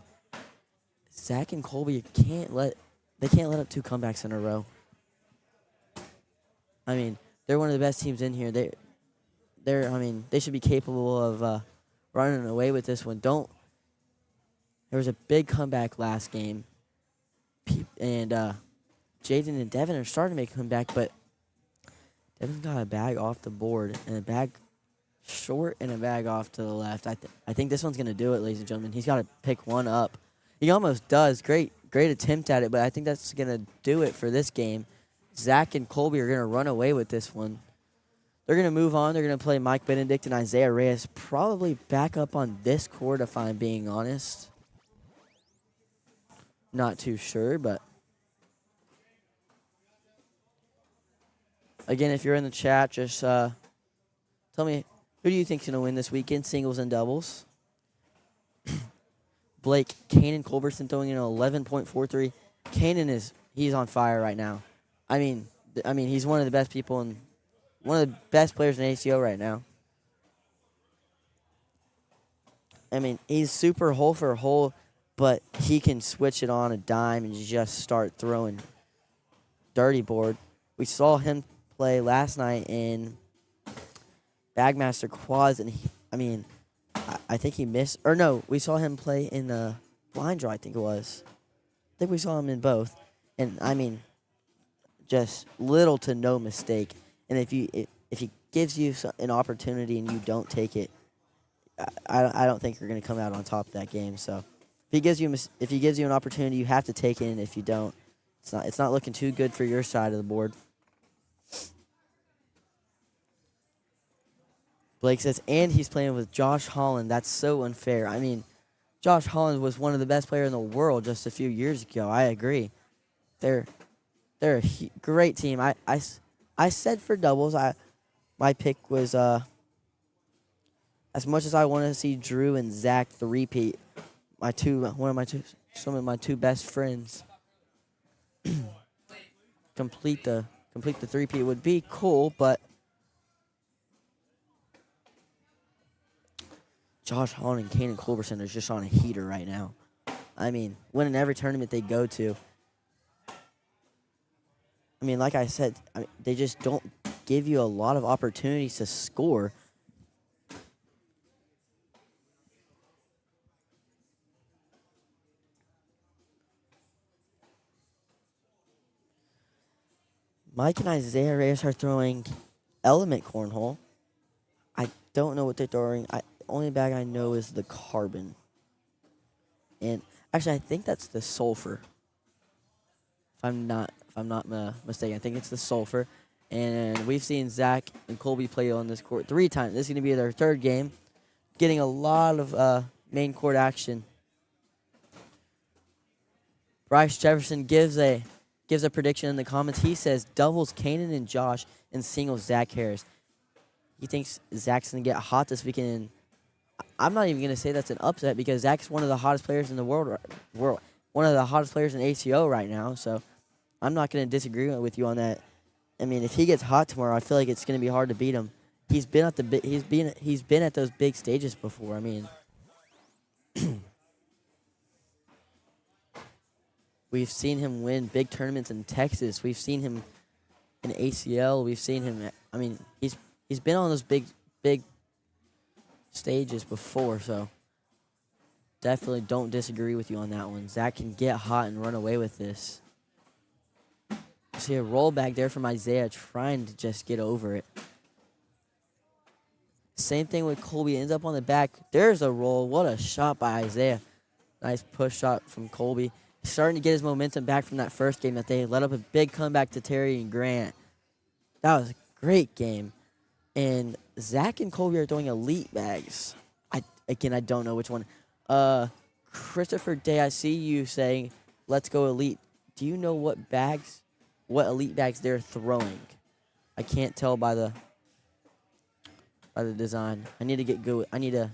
Speaker 1: Zach and Colby can't let up 2 comebacks in a row. I mean, they're one of the best teams in here. They should be capable of running away with this one. There was a big comeback last game, and Jaden and Devin are starting to make a comeback, but Devin's got a bag off the board and a bag short and a bag off to the left. I think this one's going to do it, ladies and gentlemen. He's got to pick one up. He almost does. Great attempt at it, but I think that's going to do it for this game. Zach and Colby are going to run away with this one. They're going to move on. They're going to play Mike Benedict and Isaiah Reyes probably back up on this court, if I'm being honest. Not too sure, but again, if you're in the chat, just tell me, who do you think's going to win this weekend, singles and doubles? Blake, Kanan Culberson throwing in an 11.43. Kanan he's on fire right now. I mean, he's one of the best people and one of the best players in ACO right now. I mean, he's super hole for hole, but he can switch it on a dime and just start throwing dirty board. We saw him play last night in Bagmaster Quads, and I think he missed. Or no, we saw him play in the blind draw, I think it was. I think we saw him in both. And, just little to no mistake. And if he gives you an opportunity and you don't take it, I don't think you're going to come out on top of that game. So if he gives you an opportunity, you have to take it. And if you don't, it's not looking too good for your side of the board. Blake says, and he's playing with Josh Holland. That's so unfair. I mean, Josh Holland was one of the best players in the world just a few years ago. I agree. They're a great team. I said for doubles, my pick was as much as I want to see Drew and Zach three-peat, some of my two best friends complete the three-peat would be cool, but Josh Holland and Kanan Culberson are just on a heater right now. I mean, winning every tournament they go to. I mean, like I said, they just don't give you a lot of opportunities to score. Mike and Isaiah Reyes are throwing Element Cornhole. I don't know what they're throwing. The only bag I know is the Carbon. And actually, I think that's the Sulfur. If I'm not mistaken, I think it's the Sulfur. And we've seen Zach and Colby play on this court 3 times. This is going to be their 3rd game. Getting a lot of main court action. Bryce Jefferson gives a prediction in the comments. He says doubles Kanan and Josh and singles Zach Harris. He thinks Zach's going to get hot this weekend. And I'm not even going to say that's an upset because Zach's one of the hottest players in the world, one of the hottest players in ACO right now. So I'm not going to disagree with you on that. I mean, if he gets hot tomorrow, I feel like it's going to be hard to beat him. He's been at those big stages before. I mean, we've seen him win big tournaments in Texas. We've seen him in ACL. We've seen him. I mean, he's been on those big stages before. So definitely don't disagree with you on that one. Zach can get hot and run away with this. See a rollback there from Isaiah trying to just get over it. Same thing with Colby. Ends up on the back. There's a roll. What a shot by Isaiah. Nice push shot from Colby. He's starting to get his momentum back from that first game that they let up a big comeback to Terry and Grant. That was a great game. And Zach and Colby are throwing elite bags. I don't know which one. Christopher Day, I see you saying, let's go elite. Do you know what elite bags they're throwing? I can't tell by the design. I need to get good. I need to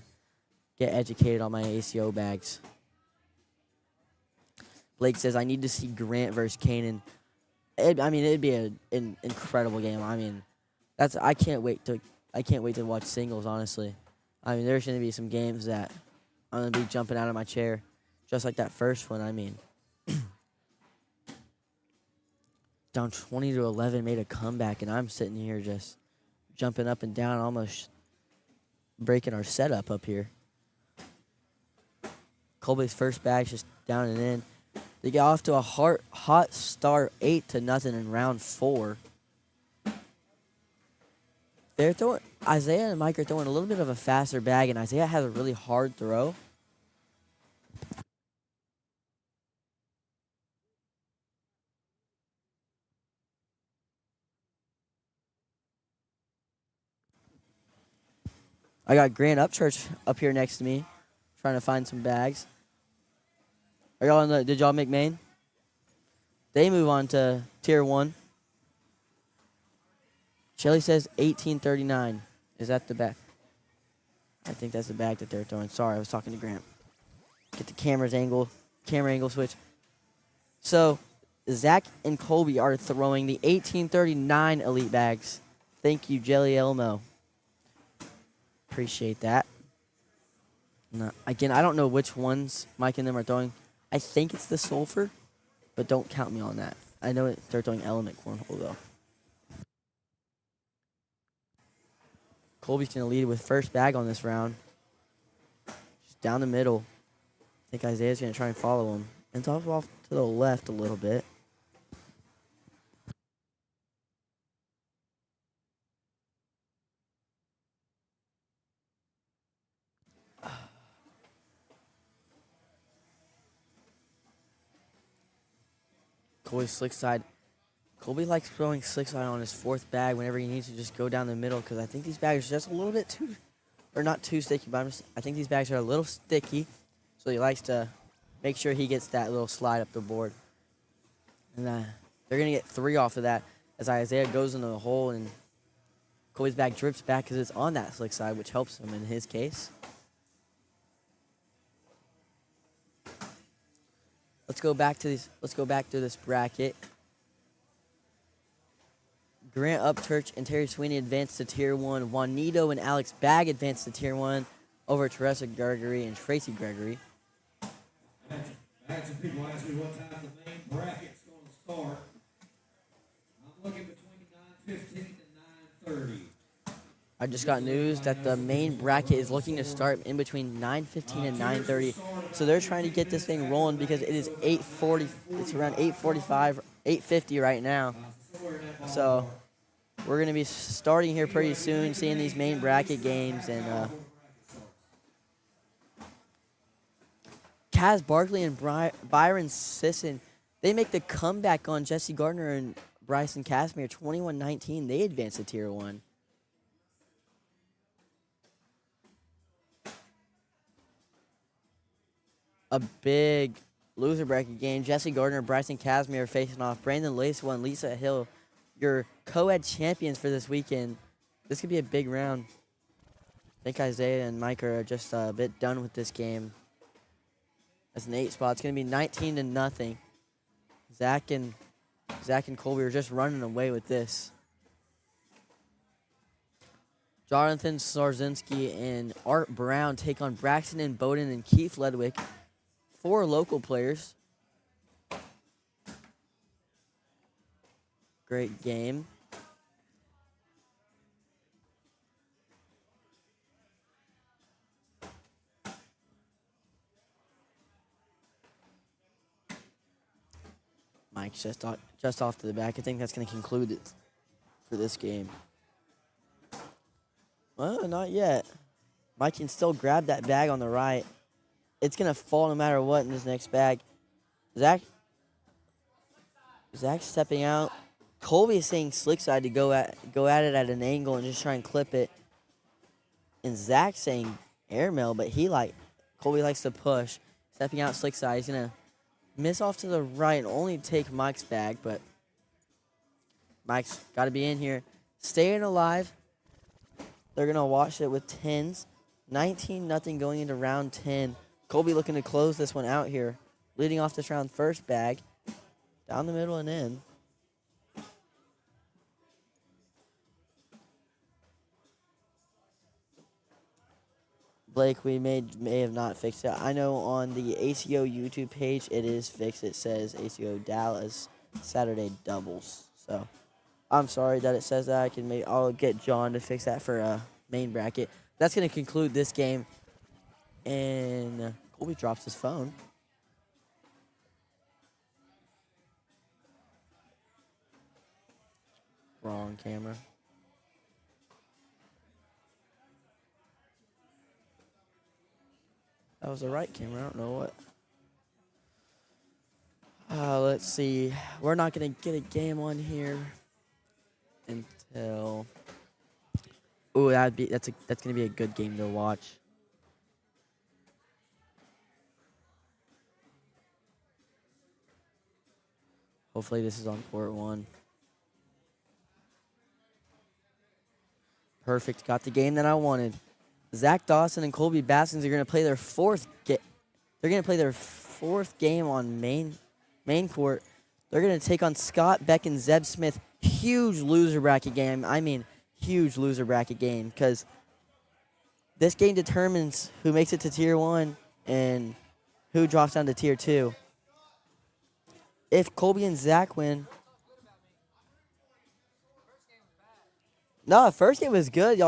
Speaker 1: get educated on my ACO bags. Blake says, I need to see Grant versus Kanan. It'd be an incredible game. I mean, I can't wait to watch singles, honestly. I mean, there's going to be some games that I'm going to be jumping out of my chair, just like that first one. I mean, down 20-11, made a comeback, and I'm sitting here just jumping up and down, almost breaking our setup up here. Colby's first bag's just down and in. They get off to a hot start, 8-0 in round 4. They're throwing Isaiah and Mike are throwing a little bit of a faster bag, and Isaiah has a really hard throw. I got Grant Upchurch up here next to me, trying to find some bags. Are y'all did y'all make main? They move on to tier 1. Shelly says 1839. Is that the bag? I think that's the bag that they're throwing. Sorry, I was talking to Grant. Get the camera angle switch. So Zach and Colby are throwing the 1839 elite bags. Thank you, Jelly Elmo. Appreciate that. Again, I don't know which ones Mike and them are throwing. I think it's the sulfur, but don't count me on that. I know they're throwing element cornhole, though. Colby's going to lead with first bag on this round. Just down the middle. I think Isaiah's going to try and follow him. And off to the left a little bit. Colby's slick side. Colby likes throwing slick side on his fourth bag whenever he needs to just go down the middle because I think these bags are just a little bit too, or not too sticky, but I think these bags are a little sticky. So he likes to make sure he gets that little slide up the board. And they're going to get 3 off of that as Isaiah goes into the hole and Colby's bag drips back because it's on that slick side, which helps him in his case. Let's go back to this bracket. Grant Upchurch and Terry Sweeney advanced to Tier 1. Juanito and Alex Bagg advanced to Tier 1 over Teresa Gregory and Tracy Gregory.
Speaker 2: I had some people ask me what time the main bracket's going to start. I'm looking between 9:15 and 9:30.
Speaker 1: I just got news that the main bracket is looking to start in between 9:15 and 9:30. So they're trying to get this thing rolling because it is 8:40. It's around 8:45, 8:50 right now. So we're going to be starting here pretty soon, seeing these main bracket games. And Kaz Barkley and Byron Sisson, they make the comeback on Jesse Gardner and Bryson Casimir, 21-19. They advance to Tier 1. A big loser bracket game. Jesse Gardner, Bryson Casimir facing off. Brandon Lacewell and Lisa Hill, your co-ed champions for this weekend. This could be a big round. I think Isaiah and Mike are just a bit done with this game. That's an 8 spot. It's going to be 19-0. Zach and Colby are just running away with this. Jonathan Sarzinski and Art Brown take on Braxton and Bowden and Keith Ledwick. 4 local players. Great game. Mike's just off to the back. I think that's going to conclude it for this game. Well, not yet. Mike can still grab that bag on the right. It's going to fall no matter what in this next bag. Zach stepping out. Colby is saying slick side to go at it at an angle and just try and clip it. And Zach saying airmail, but Colby likes to push. Stepping out slick side. He's going to miss off to the right and only take Mike's bag, but Mike's got to be in here. Staying alive. They're going to watch it with 10s. 19-0 going into round 10. Colby looking to close this one out here. Leading off this round first bag. Down the middle and in. Blake, we may have not fixed it. I know on the ACO YouTube page it is fixed. It says ACO Dallas Saturday doubles. So I'm sorry that it says that. I'll get John to fix that for main bracket. That's going to conclude this game. And Colby drops his phone. Wrong camera. That was the right camera. I don't know what. Let's see. We're not going to get a game on here until... Ooh, that's going to be a good game to watch. Hopefully this is on court 1. Perfect. Got the game that I wanted. Zach Dawson and Colby Baskins are going to play their fourth game on main court. They're going to take on Scott Beck and Zeb Smith. Huge loser bracket game. I mean, huge loser bracket game, because this game determines who makes it to Tier 1 and who drops down to Tier 2. If Colby and Zach win... No, the first game was good.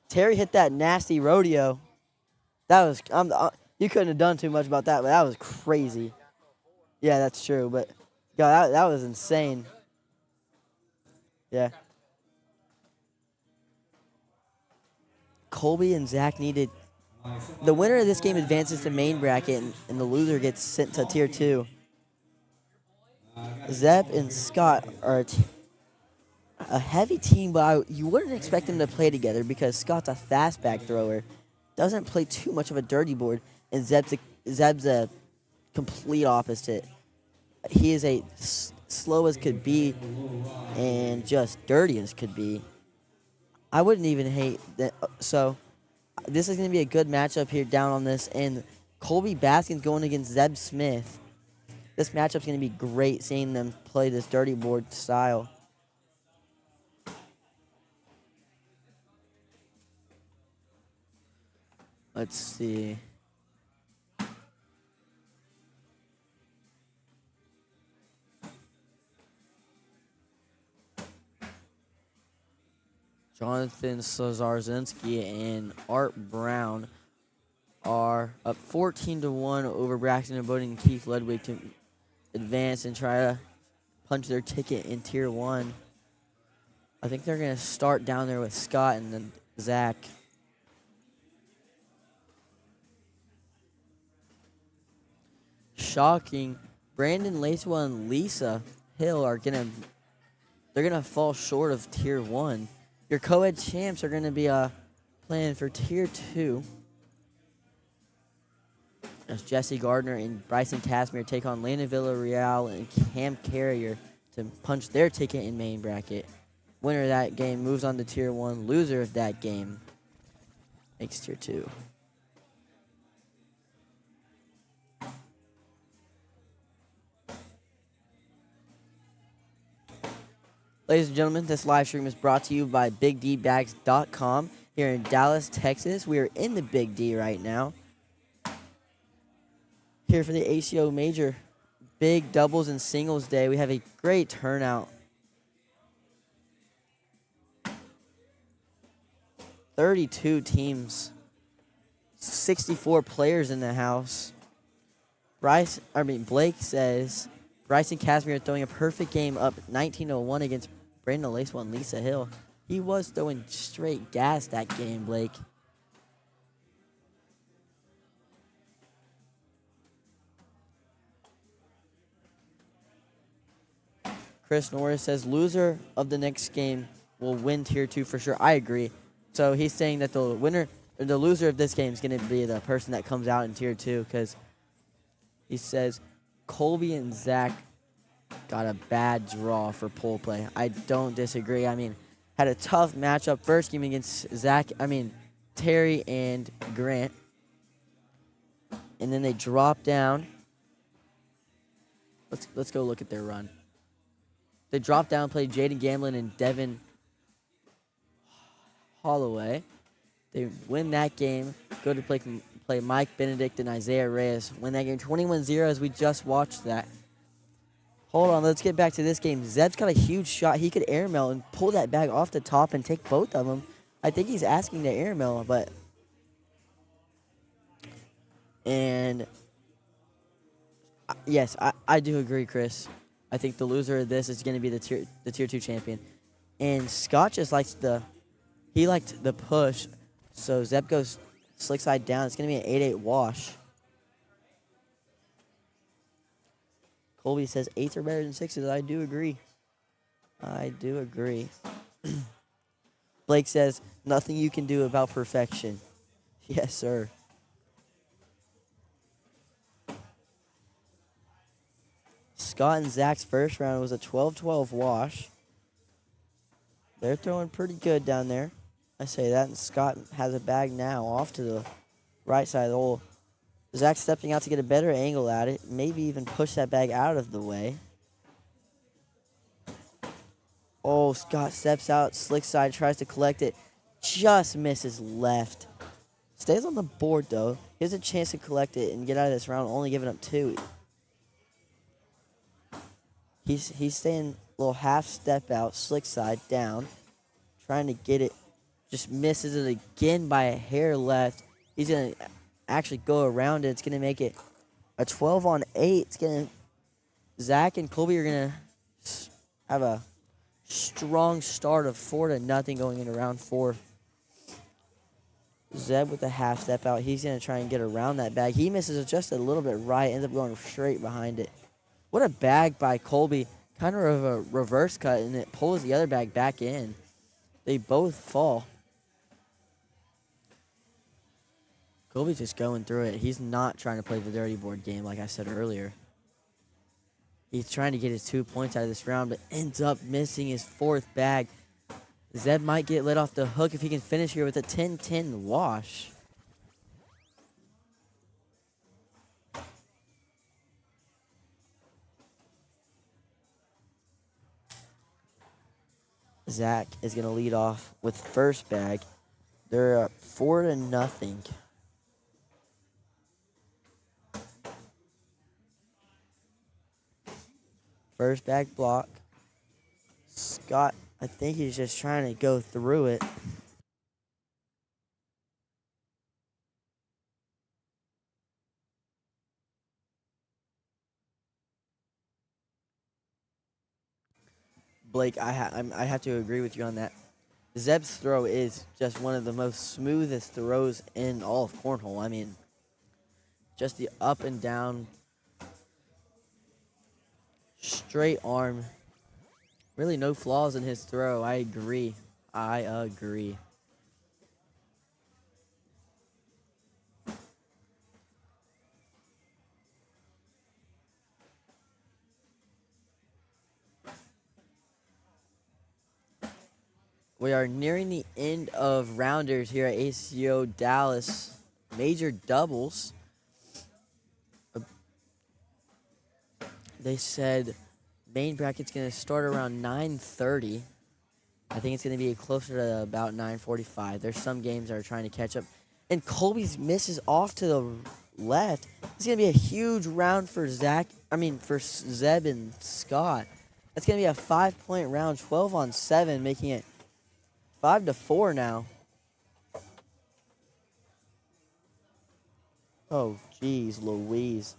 Speaker 1: Terry hit that nasty rodeo. That was... you couldn't have done too much about that, but that was crazy. Yeah, that's true, but... God, that was insane. Yeah. Colby and Zach needed... The winner of this game advances to main bracket, and the loser gets sent to Tier 2. Zeb and Scott are a heavy team, but you wouldn't expect them to play together because Scott's a fast back thrower. Doesn't play too much of a dirty board, and Zeb's a complete opposite. He is a slow as could be and just dirty as could be. I wouldn't even hate that. So this is going to be a good matchup here down on this. And Colby Baskins going against Zeb Smith. This matchup's going to be great seeing them play this dirty board style. Let's see. Jonathan Sarzinski and Art Brown are up 14-1 over Braxton and Bowden and Keith Ledwick to advance and try to punch their ticket in Tier 1. I think they're going to start down there with Scott and then Zach. Shocking. Brandon Lacewell and Lisa Hill are going to fall short of Tier 1. Your co-ed champs are going to be playing for Tier 2. as Jesse Gardner and Bryson Casimir take on Landon Villarreal and Cam Carrier to punch their ticket in main bracket. Winner of that game moves on to Tier 1. Loser of that game makes Tier 2. Ladies and gentlemen, this live stream is brought to you by BigDBags.com here in Dallas, Texas. We are in the Big D right now. Here for the ACO Major Big Doubles and Singles Day. We have a great turnout. 32 teams. 64 players in the house. Blake says Bryson Casimir throwing a perfect game up 19-01 against Brandon Lacewell and Lisa Hill. He was throwing straight gas that game, Blake. Chris Norris says loser of the next game will win Tier 2 for sure. I agree. So he's saying that the loser of this game is going to be the person that comes out in Tier 2 because he says Colby and Zach got a bad draw for pole play. I don't disagree. I mean, had a tough matchup first game against Terry and Grant. And then they dropped down. Let's go look at their run. They dropped down, played Jaden Gamlin and Devin Holloway. They win that game. Go to play Mike Benedict and Isaiah Reyes. Win that game 21-0 as we just watched that. Hold on, let's get back to this game. Zeb's got a huge shot. He could airmail and pull that bag off the top and take both of them. I think he's asking to airmail, but... And... Yes, I do agree, Chris. I think the loser of this is going to be the tier 2 champion. And Scott just likes he liked the push. So Zeb goes slick side down. It's going to be an 8-8 wash. Colby says 8s are better than 6s. I do agree. I do agree. Blake says nothing you can do about perfection. Yes, sir. Scott and Zach's first round was a 12-12 wash. They're throwing pretty good down there. I say that. And Scott has a bag now off to the right side of the hole. Zach stepping out to get a better angle at it. Maybe even push that bag out of the way. Oh, Scott steps out. Slick side tries to collect it. Just misses left. Stays on the board, though. He has a chance to collect it and get out of this round, only giving up 2. He's staying a little half step out, slick side down, trying to get it. Just misses it again by a hair left. He's going to actually go around it. It's going to make it a 12-8. It's going to... Zach and Colby are going to have a strong start of 4-0 going into round 4. Zeb with a half step out. He's going to try and get around that bag. He misses it just a little bit right. Ends up going straight behind it. What a bag by Colby. Kind of a reverse cut, and it pulls the other bag back in. They both fall. Colby's just going through it. He's not trying to play the dirty board game like I said earlier. He's trying to get his 2 points out of this round, but ends up missing his 4th bag. Zeb might get let off the hook if he can finish here with a 10-10 wash. Zach is going to lead off with first bag. They're up 4-0. First bag block. Scott, I think he's just trying to go through it. Blake, I have to agree with you on that. Zeb's throw is just one of the most smoothest throws in all of Cornhole. I mean, just the up and down, straight arm. Really no flaws in his throw. I agree. I agree. We are nearing the end of rounders here at ACO Dallas. Major doubles. They said main bracket's going to start around 9:30. I think it's going to be closer to about 9:45. There's some games that are trying to catch up. And Colby's misses off to the left. It's going to be a huge round for for Zeb and Scott. That's going to be a 5-point round, 12-on-7, making it 5-4 now. Oh, geez, Louise.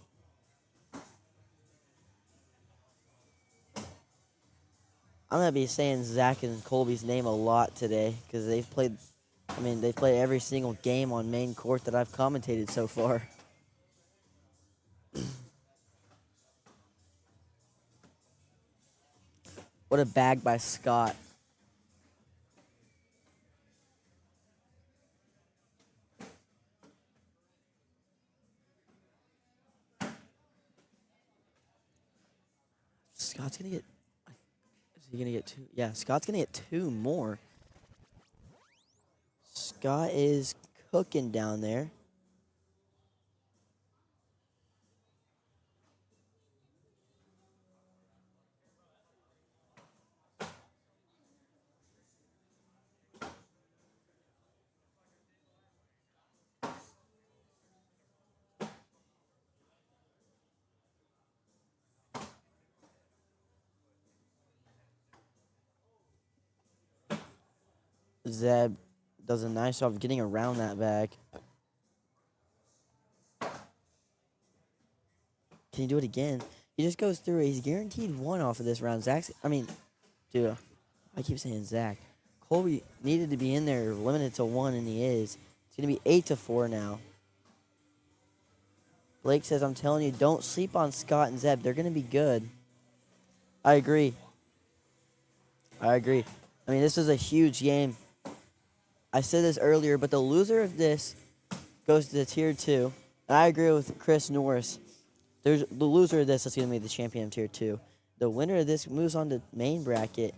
Speaker 1: I'm going to be saying Zach and Colby's name a lot today because they've played every single game on main court that I've commentated so far. What a bag by Scott. Scott's going to get... Is he going to get two? Yeah, Scott's going to get two more. Scott is cooking down there. Zeb does a nice job of getting around that bag. Can he do it again? He just goes through it. He's guaranteed one off of this round. Dude, I keep saying Zach. Colby needed to be in there, limited to one, and he is. It's going to be 8-4 now. Blake says, I'm telling you, don't sleep on Scott and Zeb. They're going to be good. I agree. I mean, this is a huge game. I said this earlier, but the loser of this goes to the Tier 2. And I agree with Chris Norris. There's the loser of this is going to be the champion of Tier 2. The winner of this moves on to main bracket.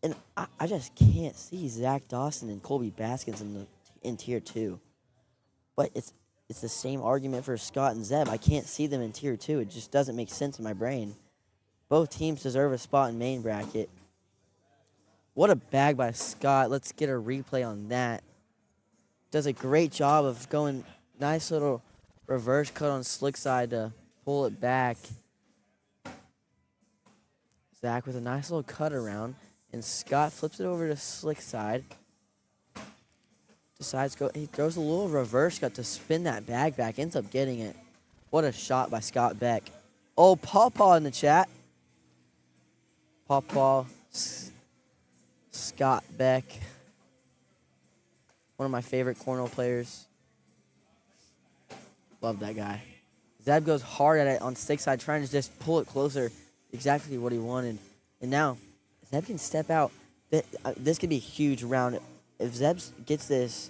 Speaker 1: And I just can't see Zach Dawson and Colby Baskins in Tier 2. But it's the same argument for Scott and Zeb. I can't see them in Tier 2. It just doesn't make sense in my brain. Both teams deserve a spot in main bracket. What a bag by Scott. Let's get a replay on that. Does a great job of going nice little reverse cut on slick side to pull it back. Zach with a nice little cut around. And Scott flips it over to slick side. He throws a little reverse cut to spin that bag back. Ends up getting it. What a shot by Scott Beck. Oh, Pawpaw in the chat. Pawpaw. Scott Beck. One of my favorite Cornhole players. Love that guy. Zeb goes hard at it on stick side, trying to just pull it closer. Exactly what he wanted. And now, Zeb can step out. This could be a huge round. If Zeb gets this,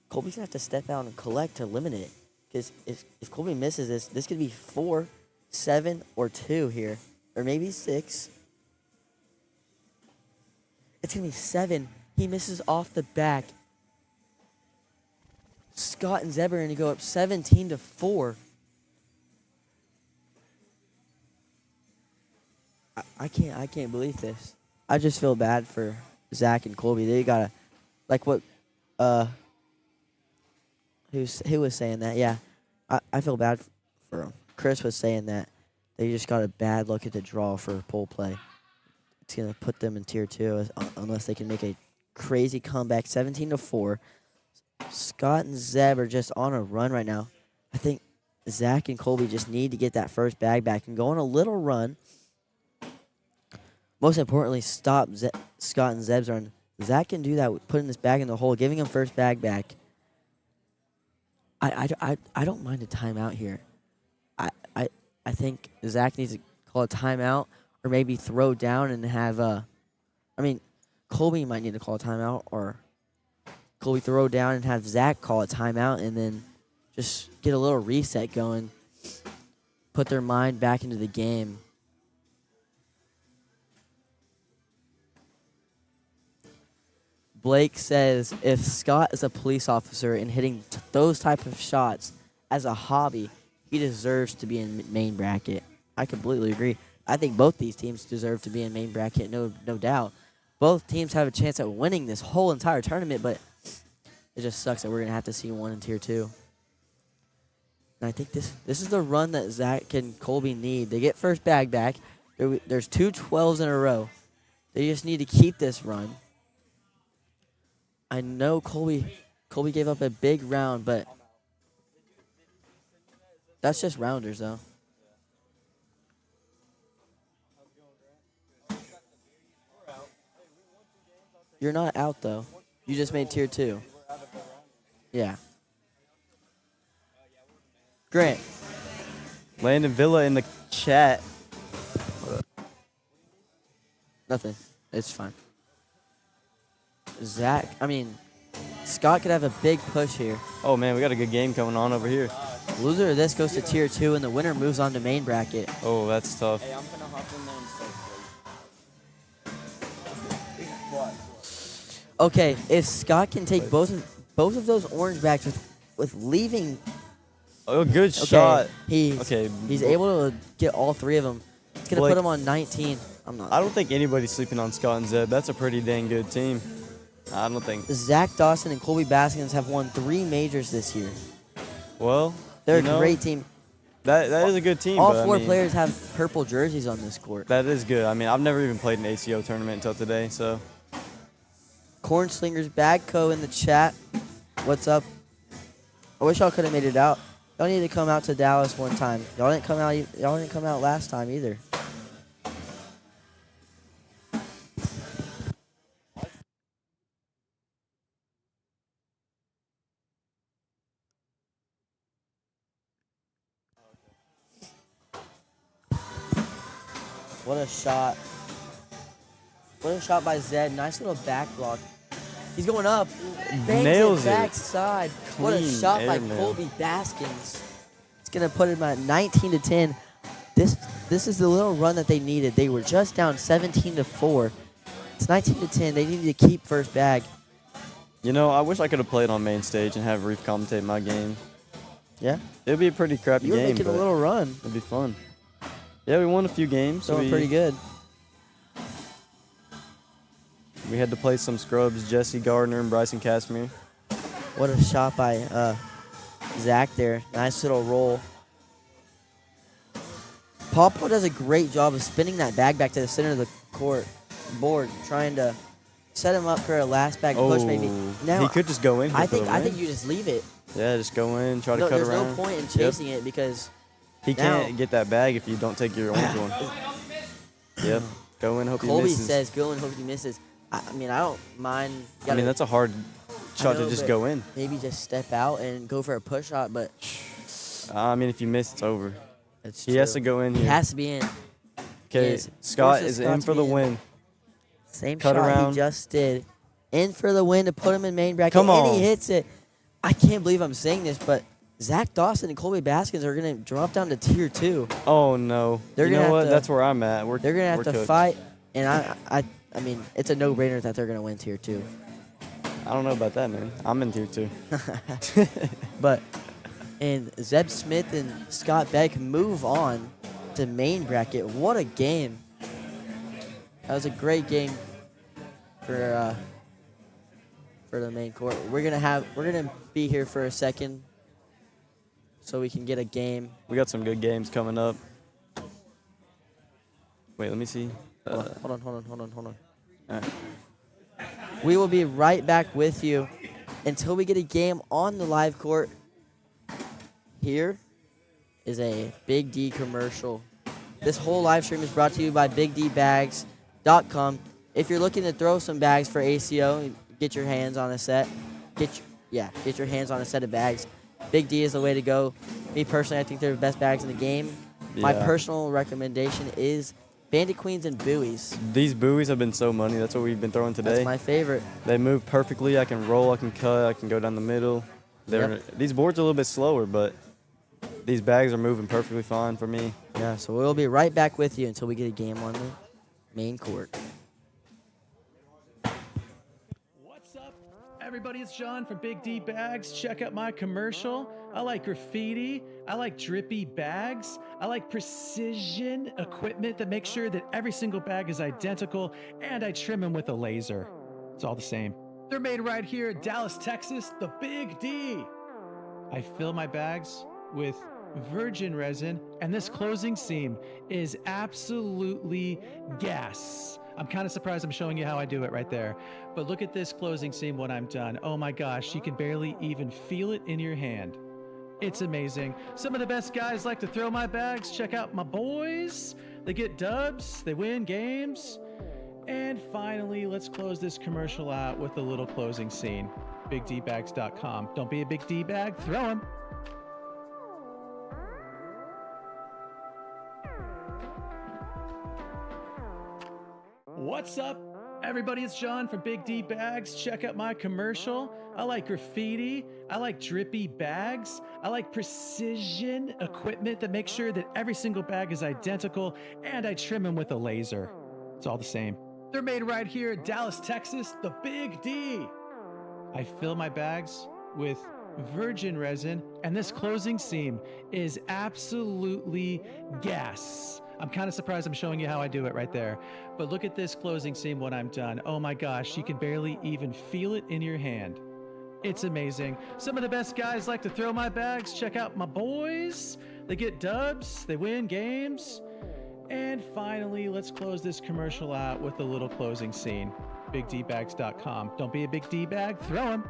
Speaker 1: Colby's going to have to step out and collect to limit it. Because if Colby misses this could be 4, 7, or 2 here. Or maybe 6. It's going to be 7. He misses off the back. Scott and Zeb are going to go up 17-4. I can't believe this. I just feel bad for Zach and Colby. They gotta, like what, who was saying that? Yeah, I feel bad for them. Chris was saying that they just got a bad look at the draw for pole play. It's gonna put them in Tier 2 unless they can make a crazy comeback. 17-4. Scott and Zeb are just on a run right now. I think Zach and Colby just need to get that first bag back and go on a little run. Most importantly, stop Scott and Zeb's run. Zach can do that with putting this bag in the hole, giving him first bag back. I don't mind a timeout here. I think Zach needs to call a timeout or maybe throw down and have Colby might need to call a timeout, or Colby throw down and have Zach call a timeout and then just get a little reset going. Put their mind back into the game. Blake says if Scott is a police officer and hitting those type of shots as a hobby, he deserves to be in main bracket. I completely agree. I think both these teams deserve to be in main bracket, no doubt. Both teams have a chance at winning this whole entire tournament, but it just sucks that we're going to have to see one in Tier 2. And I think this is the run that Zach and Colby need. They get first bag back. There's 2 12s in a row. They just need to keep this run. I know Colby gave up a big round, but that's just rounders, though. You're not out, though. You just made Tier 2. Yeah. Grant.
Speaker 3: Landon Villa in the chat.
Speaker 1: Nothing. It's fine. Scott could have a big push here.
Speaker 3: Oh, man, we got a good game coming on over here.
Speaker 1: Loser of this goes to Tier 2, and the winner moves on to main bracket.
Speaker 3: Oh, that's tough.
Speaker 4: Hey, I'm gonna hop in there and
Speaker 1: Okay, if Scott can take both of those orange bags with leaving,
Speaker 3: Oh, good shot.
Speaker 1: he's able to get all 3 of them. It's gonna
Speaker 3: Blake,
Speaker 1: put him on 19.
Speaker 3: I don't think anybody's sleeping on Scott and Zeb. That's a pretty dang good team. I don't think.
Speaker 1: Zach Dawson and Colby Baskins have won 3 majors this year.
Speaker 3: Well,
Speaker 1: They're a great team.
Speaker 3: That is a good team.
Speaker 1: All
Speaker 3: but,
Speaker 1: 4 players have purple jerseys on this court.
Speaker 3: That is good. I mean, I've never even played an ACO tournament until today, so.
Speaker 1: Corn Slingers Bagco in the chat. What's up? I wish y'all could have made it out. Y'all need to come out to Dallas one time. Y'all didn't come out last time either. What a shot. What a shot by Zed. Nice little back block. He's going up. Bangs
Speaker 3: Nails
Speaker 1: it
Speaker 3: it.
Speaker 1: backside. What a
Speaker 3: Clean
Speaker 1: shot by
Speaker 3: air mail.
Speaker 1: Colby Baskins. It's going to put him at 19-10. This is the little run that they needed. They were just down 17-4. It's 19-10. They needed to keep first bag.
Speaker 3: You know, I wish I could have played on main stage and have Reef commentate my game.
Speaker 1: Yeah?
Speaker 3: It would be a pretty crappy
Speaker 1: You were
Speaker 3: game,
Speaker 1: making a
Speaker 3: but
Speaker 1: little run.
Speaker 3: it'd be fun. Yeah, we won a few games.
Speaker 1: Doing pretty good.
Speaker 3: We had to play some scrubs, Jesse Gardner and Bryson Casimir.
Speaker 1: What a shot by Zach there. Nice little roll. Pawpaw does a great job of spinning that bag back to the center of the board, trying to set him up for a last bag push maybe. Now,
Speaker 3: he could just go in here
Speaker 1: I
Speaker 3: for the
Speaker 1: think
Speaker 3: win.
Speaker 1: you just leave it.
Speaker 3: Yeah, just go in, try to cut
Speaker 1: There's
Speaker 3: around.
Speaker 1: no point in chasing it because
Speaker 3: He
Speaker 1: now-
Speaker 3: can't get that bag if you don't take your orange one. Yep, go in, hope he
Speaker 1: Colby
Speaker 3: misses.
Speaker 1: says go and hope he misses. I don't mind.
Speaker 3: I mean, that's a hard shot
Speaker 1: know,
Speaker 3: to just
Speaker 1: but
Speaker 3: go in.
Speaker 1: Maybe just step out and go for a push shot, but
Speaker 3: I mean, if you miss, it's over.
Speaker 1: it's
Speaker 3: He has to go in
Speaker 1: He
Speaker 3: here.
Speaker 1: has to be in.
Speaker 3: Okay,
Speaker 1: Yes,
Speaker 3: Scott
Speaker 1: forces
Speaker 3: is
Speaker 1: Scott
Speaker 3: in
Speaker 1: to
Speaker 3: for
Speaker 1: be
Speaker 3: the
Speaker 1: in.
Speaker 3: win.
Speaker 1: Same
Speaker 3: Cut
Speaker 1: shot
Speaker 3: around.
Speaker 1: he just did. In for the win to put him in main bracket.
Speaker 3: Come
Speaker 1: And
Speaker 3: on.
Speaker 1: he hits it. I can't believe I'm saying this, but Zach Dawson and Colby Baskins are going to drop down to Tier 2.
Speaker 3: Oh, no.
Speaker 1: They're
Speaker 3: you
Speaker 1: gonna
Speaker 3: know
Speaker 1: have
Speaker 3: what?
Speaker 1: to-
Speaker 3: That's where I'm at.
Speaker 1: They're going to have
Speaker 3: we're
Speaker 1: to
Speaker 3: cooked.
Speaker 1: fight, and I mean, it's a no-brainer that they're going to win Tier 2.
Speaker 3: I don't know about that, man. I'm in Tier 2.
Speaker 1: But, and Zeb Smith and Scott Beck move on to main bracket. What a game. That was a great game for the main court. We're gonna be here for a second so we can get a game.
Speaker 3: We got some good games coming up. Wait, let me see.
Speaker 1: Hold on.
Speaker 3: All right.
Speaker 1: We will be right back with you until we get a game on the live court. Here is a Big D commercial. This whole live stream is brought to you by BigDBags.com. If you're looking to throw some bags for ACO, get your hands on a set. Get your hands on a set of bags. Big D is the way to go. Me personally, I think they're the best bags in the game. My
Speaker 3: Yeah.
Speaker 1: personal recommendation is Bandit Queens and Buoys.
Speaker 3: These buoys have been so money. That's what we've been throwing today.
Speaker 1: That's my favorite.
Speaker 3: They move perfectly. I can roll, I can cut, I can go down the middle. These boards are a little bit slower, but these bags are moving perfectly fine for me.
Speaker 1: Yeah, so we'll be right back with you until we get a game on the main court.
Speaker 2: What's
Speaker 4: everybody, it's John from Big D Bags. Check out my commercial. I like graffiti. I like drippy bags. I like precision equipment that makes sure that every single bag is identical, and I trim them with a laser. It's all the same. They're made right here in Dallas, Texas, the Big D. I fill my bags with virgin resin, and this closing seam is absolutely gas. I'm kind of surprised I'm showing you how I do it right there. But look at this closing seam when I'm done. Oh my gosh, you can barely even feel it in your hand. It's amazing. Some of the best guys like to throw my bags. Check out my boys. They get dubs, they win games. And finally, let's close this commercial out with a little closing scene. BigDbags.com. Don't be a big D bag, throw 'em. What's up, everybody? It's John from Big D Bags. Check out my commercial. I like graffiti. I like drippy bags. I like precision equipment that makes sure that every single bag is identical, and I trim them with a laser. It's all the same. They're made right here in Dallas, Texas, the Big D. I fill my bags with virgin resin, and this closing seam is absolutely gas. I'm kind of surprised I'm showing you how I do it right there. But look at this closing seam when I'm done. Oh my gosh, you can barely even feel it in your hand. It's amazing. Some of the best guys like to throw my bags. Check out my boys. They get dubs, they win games. And finally, let's close this commercial out with a little closing scene. BigDbags.com. Don't be a big D bag, throw 'em.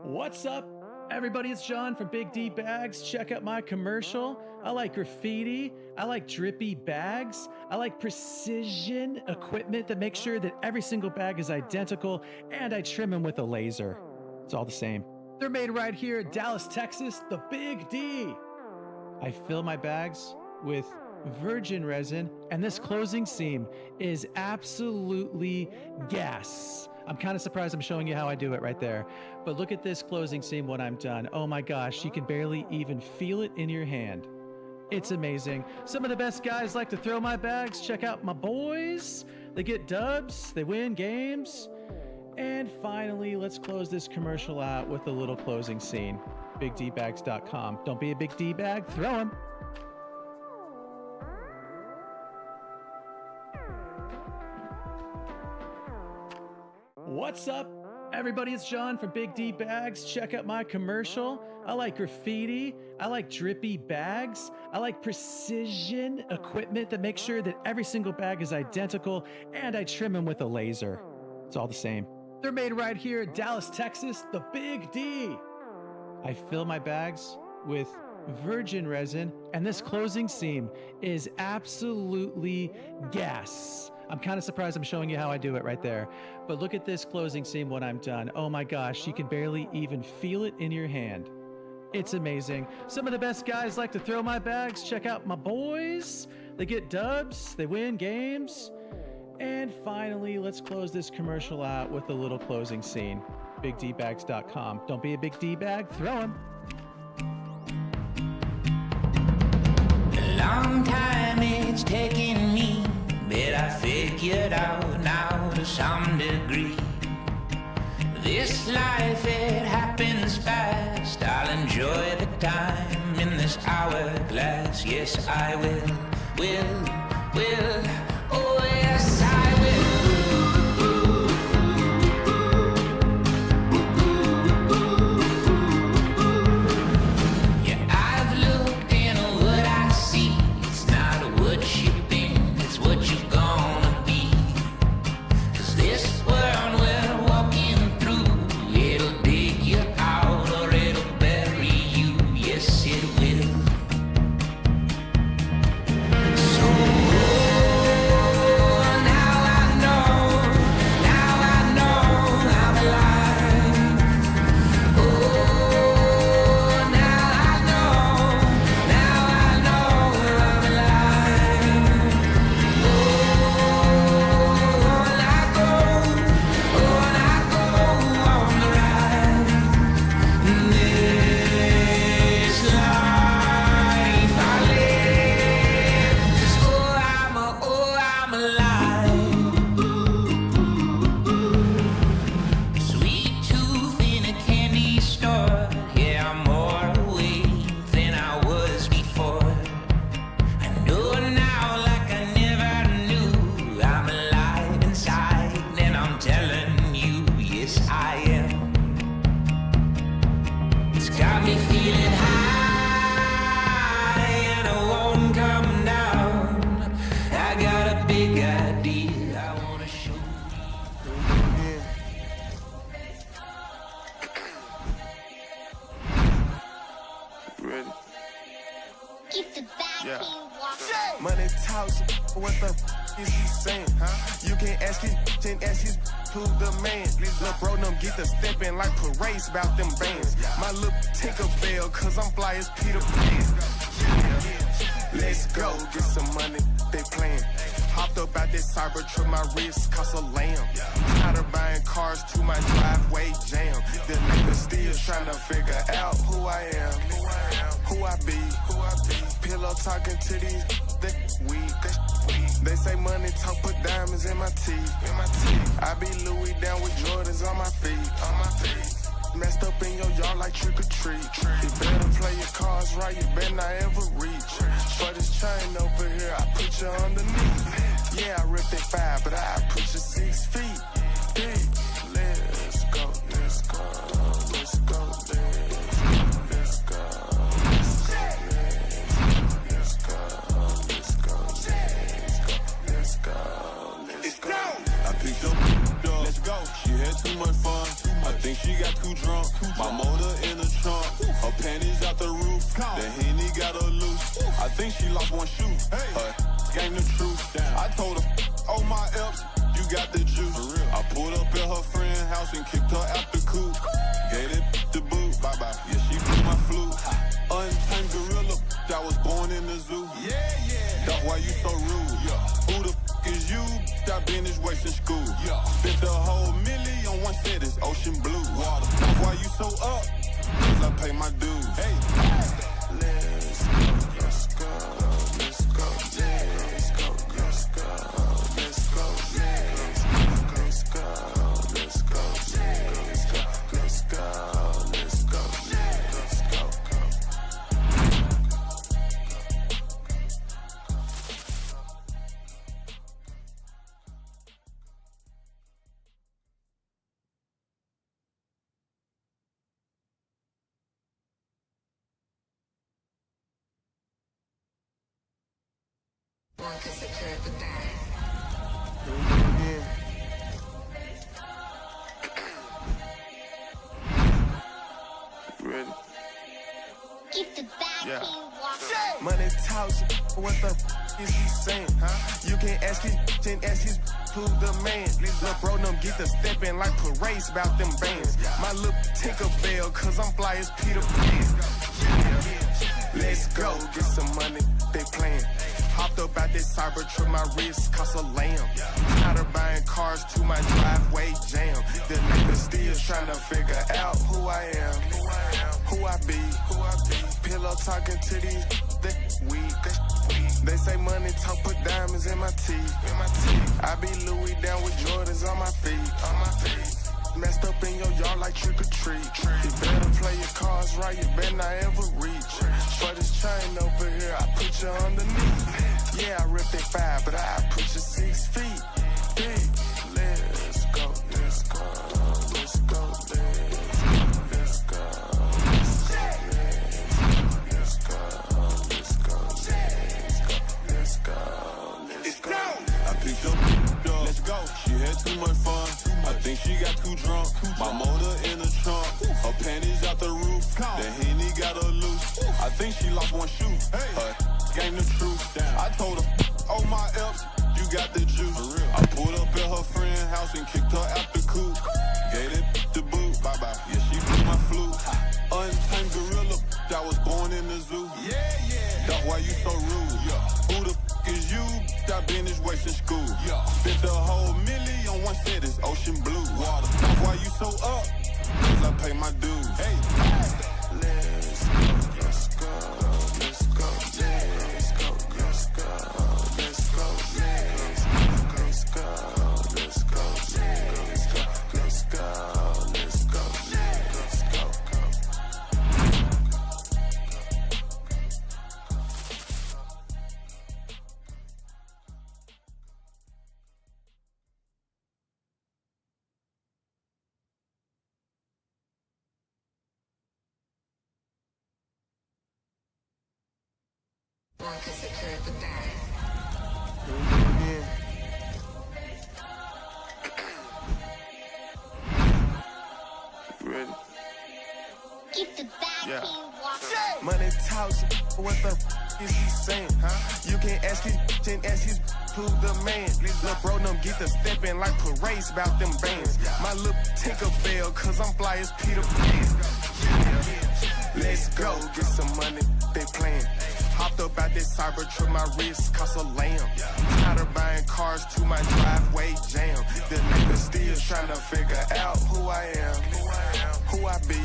Speaker 4: What's up, everybody? It's John from Big D Bags. Check out my commercial. I like graffiti. I like drippy bags. I like precision equipment that makes sure that every single bag is identical, and I trim them with a laser. It's all the same. They're made right here in Dallas, Texas, the Big D. I fill my bags with virgin resin, and this closing seam is absolutely gas. I'm kind of surprised I'm showing you how I do it right there. But look at this closing seam when I'm done. Oh my gosh, you can barely even feel it in your hand. It's amazing. Some of the best guys like to throw my bags. Check out my boys. They get dubs, they win games. And finally, let's close this commercial out with a little closing scene. BigDbags.com. Don't be a big D bag, throw 'em. What's up, everybody? It's John from Big D Bags. Check out my commercial. I like graffiti. I like drippy bags. I like precision equipment that makes sure that every single bag is identical, and I trim them with a laser. It's all the same. They're made right here in Dallas, Texas, the Big D. I fill my bags with virgin resin, and this closing seam is absolutely gas. I'm kind of surprised I'm showing you how I do it right there. But look at this closing seam when I'm done. Oh my gosh, you can barely even feel it in your hand. It's amazing. Some of the best guys like to throw my bags. Check out my boys. They get dubs, they win games. And finally, let's close this commercial out with a little closing scene. BigDbags.com. Don't be a big D bag, throw 'em.
Speaker 5: A long time it's taken me, but I figured out now to some degree. This life, it happens fast. I'll enjoy the time in this hourglass. Yes, I will, oh yes, I will. Yeah, I've looked in what I see. It's not what you've been, it's what you're gonna be. 'Cause this world we're walking through, it'll dig you out or it'll bury you. Yes, it will. So got me feeling high and I won't come down. I got a big idea I wanna show
Speaker 6: you. Ready?
Speaker 7: Keep the back
Speaker 6: Yeah.
Speaker 7: walk.
Speaker 6: Money talks, what the is he saying? Huh? You can't ask his, can't ask his who the man. Lil' bro, them get the steppin' like parades about them bands. My little Tinkerbell, cause I'm fly as Peter Pan. Let's go, get some money, they playin'. Hopped up out that cyber truck, my wrist cost a lamb. Tired of buying cars to my driveway jam. The niggas still tryna figure out who I am, who I be. Pillow talking to these that weak. They say money talk, put diamonds in my teeth. I be Louis down with Jordans on my feet. Messed up in your yard like trick or treat. You better play your cards right, you better not ever reach. For this chain over here, I put you underneath. Yeah, I ripped it 5, but I put you 6 feet deep. Let's go, let's go, let's go, let's go, let's go, let's go, let's go, let's go, let's go.
Speaker 8: I picked up, let's go. She had too much fun. I think she got too drunk. My motor in the trunk. Her panties out the roof. The Henny got her loose. I think she lost one shoe. Her game the truth. I told her, oh my Eps, you got the juice. I pulled up at her friend's house and kicked her out the coop. Gave it the boot. Bye bye. Yeah, she blew my flute. Untamed gorilla. I was born in the zoo. That's why you so rude. Who the is you? I've been this way since school. Spent the whole million on one set, it's ocean blue. Water. That's why you so up, cause I pay my dues. Hey.
Speaker 6: Let's go, let's go, let's go, let's go, let's go, let's go, let's go, let's go, let's go, let's go, let's go, let's go, let's go. Ready?
Speaker 7: Keep the back walk.
Speaker 6: Money talks, what the is he saying? Huh? You can't ask his, who the man. Lil' bro, them get the steppin' like parades about them bands. My little Tinkerbell, cause I'm fly as Peter Pan. Let's go, get some money, they playin'. Hopped up out that cyber truck, my wrist cost a lamb. Tired of buying cars to my driveway jam. The niggas still tryna figure out who I am, who I be. Pillow talking to these that weak. They say money talk, put diamonds in my teeth. I be Louis down with Jordans on my feet. Messed up in your yard like trick or treat. You better play your cards right, you better not ever reach. For this chain over here, I put you underneath. Yeah, I ripped it 5, but I put you 6 feet deep. Let's go, let's go, let's go, let's go, let's go, let's go, let's go, let's go.
Speaker 8: I picked up, let's go. She had too much fun. I think she got too drunk. My motor in the trunk. Her panties out the roof. The Henny got her loose. I think she lost one shoe. Her game the truth. I told her, oh my Eps, you got the juice. I pulled up at her friend's house and kicked her out the coop. Gave it the boot. Bye bye. Yeah, she blew my flute. Untamed gorilla. I was born in the zoo. That's why you so rude. Who the is you? I've been this way since school. Spent the whole million on one set, it's ocean blue. Water. That's why you so up, cause I pay my dues. Hey.
Speaker 6: Let's go, let's go, let's go, let's go, let's go, let's go, let's go, let's go, let's go, let's go, let's go, let's go, let's go. Yeah. Ready?
Speaker 7: Keep the
Speaker 6: Yeah.
Speaker 7: backing walking.
Speaker 6: Money talks, what the is he saying, huh? You can ask his and ask his who the man. Lil' bro, them get the steppin' like parades about them bands. My lil' tinker bell, cause I'm fly as Peter Pan. Let's go, get some money, they playin'. Hopped up out this cyber truck, my wrist cost a lamb. Tired of buying cars to my driveway jam. The niggas still tryna figure out who I am, who I be.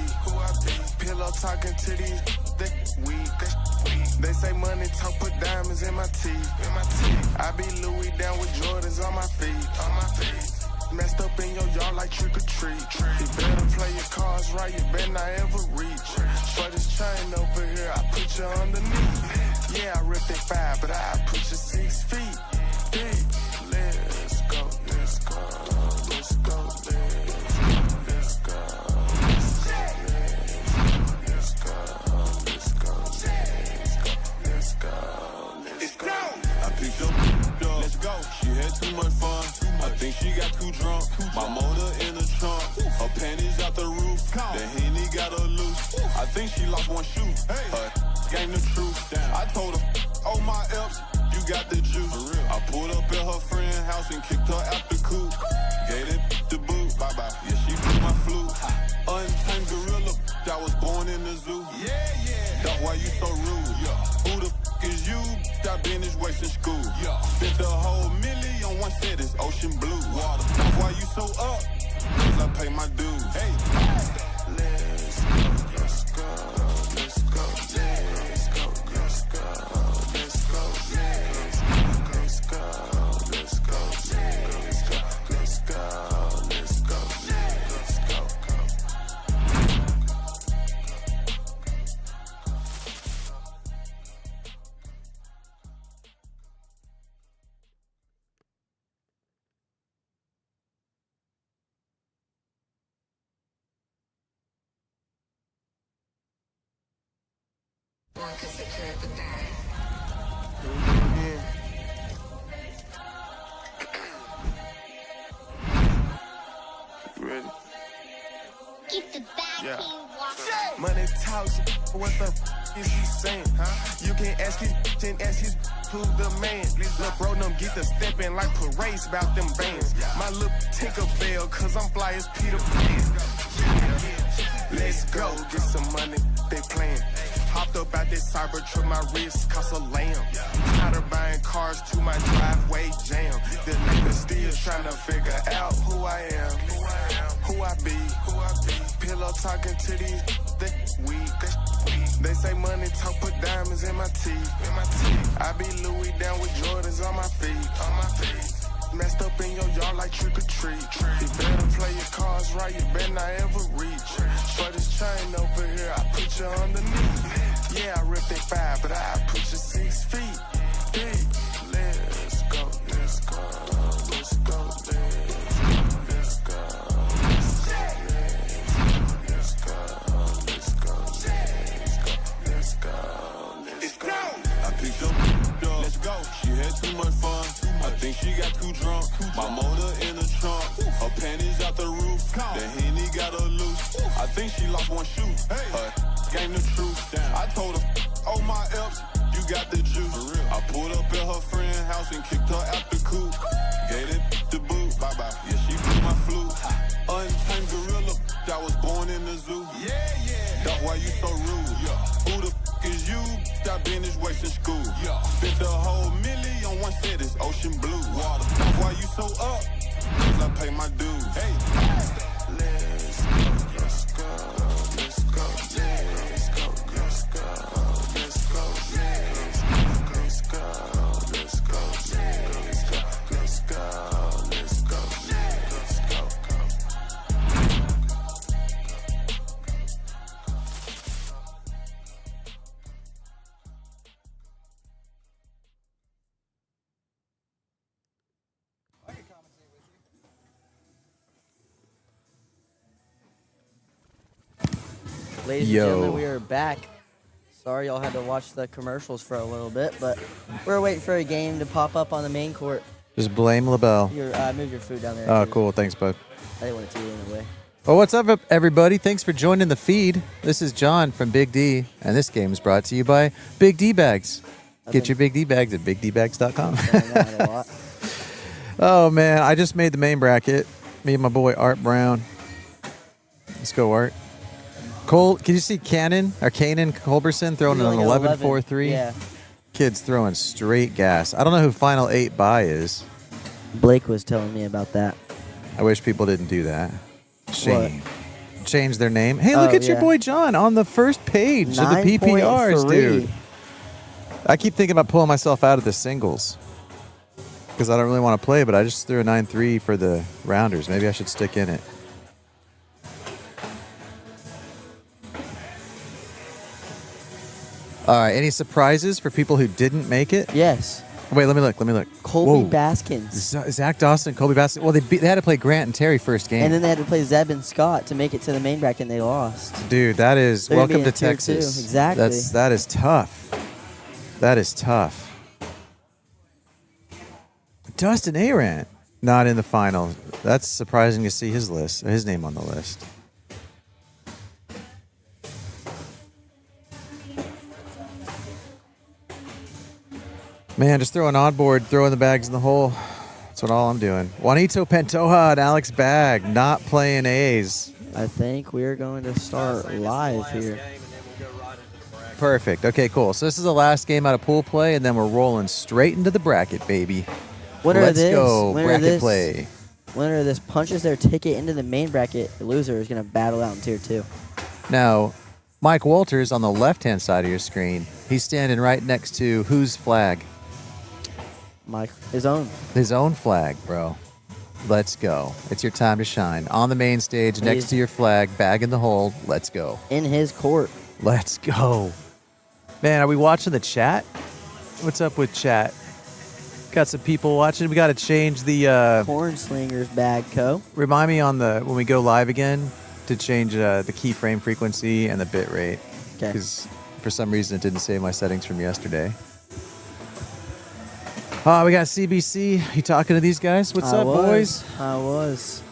Speaker 6: Pillow talking to these, they weak. They say money talk, put diamonds in my teeth. I be Louis down with Jordans on my feet. Messed up in your yard like trick or treat. You better play your cards right, you better not ever reach. For this chain over here, I put you underneath. Yeah, I ripped it 5, but I put you 6 feet deep. Let's go, let's go, let's go, let's go, let's go, let's go, let's go, let's go, let's go.
Speaker 8: I picked up, let's go. She had too much fun. I think she got too drunk. My motor in the trunk. Her panties out the roof. The Henny got her loose. I think she lost one shoe. Her game the truth. I told her, oh my F's, you got the juice. I pulled up at her friend's house and kicked her out the coop. Gave it the boot. Bye bye. Yeah, she blew my flute. Untamed gorilla. I was born in the zoo. That's why you so rude. Who the is you? I been this way since school. Spent the whole million on one set, it's ocean blue. Water. That's why you so up, cause I pay my dues. Hey.
Speaker 6: Let's go, let's go, let's go, let's go, let's go, let's go, let's go, let's go, let's go, let's go, let's go, let's go. Yeah. Ready?
Speaker 7: Keep the backing
Speaker 6: Yeah.
Speaker 7: walking.
Speaker 6: Money talks, what the is he saying, huh? You can ask his and ask his who the man. Lil' bro, them get the steppin' like parades about them bands. My lil' tinker bell, cause I'm fly as Peter Pan. Let's go, get some money, they playin'. Hopped up out this cyber truck, my wrist cost a lamb. Tired of buying cars to my driveway jam. The niggas still tryna figure out who I am, who I be. Pillow talking to these, they weak. They say money talk, put diamonds in my teeth. I be Louis down with Jordans on my feet. Messed up in your yard like trick or treat. You better play your cards right, you better not ever reach. For this chain over here, I put you underneath. Yeah, I ripped it 5, but I put you 6 feet deep. Let's go, let's go, let's go, let's go, let's go, let's go, let's go, let's go, let's go.
Speaker 8: I picked up, let's go. She had too much fun. I think she got too drunk. My motor in the trunk. Her panties out the roof. The Henny got her loose. I think she lost one shoe. Her game the truth. I told her, oh my F's, you got the juice. I pulled up at her friend's house and kicked her out the coop. Gave it the boot. Bye bye. Yeah, she blew my flute. Untamed gorilla. I was born in the zoo. That's why you so rude. Who the is you? I been this way since school. Spent the whole million on one set, it's ocean blue. Water. That's why you so up, cause I pay my dues. Hey.
Speaker 6: Let's go, let's go, let's go, let's go, let's go, let's go, let's go, let's go, let's go, let's go, let's go, let's go.
Speaker 1: Ladies and
Speaker 3: Yo.
Speaker 1: gentlemen, we are back. Sorry y'all had to watch the commercials for a little bit, but we're waiting for a game to pop up on the main court.
Speaker 9: Just blame LaBelle.
Speaker 1: Move your food down there.
Speaker 9: Oh,
Speaker 1: 'cause
Speaker 9: cool. Thanks, bud.
Speaker 1: I didn't want to in the way.
Speaker 9: Well, what's up, everybody? Thanks for joining the feed. This is John from Big D, and this game is brought to you by Big D Bags. Get your Big D Bags at bigdbags.com.
Speaker 1: Saying that a lot.
Speaker 9: Oh, man. I just made the main bracket. Me and my boy Art Brown. Let's go, Art. Cole, can you see Kanan Culberson throwing
Speaker 1: He's
Speaker 9: an
Speaker 1: only got
Speaker 9: 11-4-3?
Speaker 1: Yeah.
Speaker 9: Kid's throwing straight gas. I don't know who Final 8 by is.
Speaker 1: Blake was telling me about that.
Speaker 9: I wish people didn't do that. Shame. Change their name. Hey, look
Speaker 1: Oh,
Speaker 9: at your
Speaker 1: yeah.
Speaker 9: boy John on the first page of the PPRs,
Speaker 1: 9.3.
Speaker 9: dude. I keep thinking about pulling myself out of the singles because I don't really want to play, but I just threw a 9-3 for the rounders. Maybe I should stick in it. All right. Any surprises for people who didn't make it?
Speaker 1: Yes.
Speaker 9: Wait, let me look.
Speaker 1: Colby
Speaker 9: Whoa.
Speaker 1: Baskins.
Speaker 9: Zach Dawson, Kobe Baskins. Well, they had to play Grant and Terry first game.
Speaker 1: And then they had to play Zeb and Scott to make it to the main bracket, and they lost.
Speaker 9: Dude, that is
Speaker 1: They're gonna
Speaker 9: welcome
Speaker 1: be
Speaker 9: to
Speaker 1: in tier
Speaker 9: Texas.
Speaker 1: 2. Exactly.
Speaker 9: That is tough. That is tough. Dustin Arant not in the final. That's surprising to see his name on the list. Man, just throwing on board, throwing the bags in the hole. That's all I'm doing. Juanito Pantoja and Alex Bag not playing A's.
Speaker 1: I think we're going to start live here.
Speaker 9: Perfect. Okay, cool. So this is the last game out of pool play, and then we're rolling straight into the bracket, baby. Let's go. Bracket play.
Speaker 1: Winner of this punches their ticket into the main bracket. The loser is going to battle out in tier 2.
Speaker 9: Now, Mike Walters on the left-hand side of your screen. He's standing right next to whose flag?
Speaker 1: Mike, his own.
Speaker 9: His own flag, bro. Let's go. It's your time to shine. On the main stage, next to your flag, bag in the hole. Let's go.
Speaker 1: In his court.
Speaker 9: Let's go. Man, are we watching the chat? What's up with chat? Got some people watching. We got to change the
Speaker 1: Corn Slingers Bag Co.
Speaker 9: Remind me when we go live again to change the keyframe frequency and the bit rate.
Speaker 1: Okay.
Speaker 9: Because for some reason it didn't save my settings from yesterday. We got CBC. You talking to these guys? What's up, boys?
Speaker 1: I was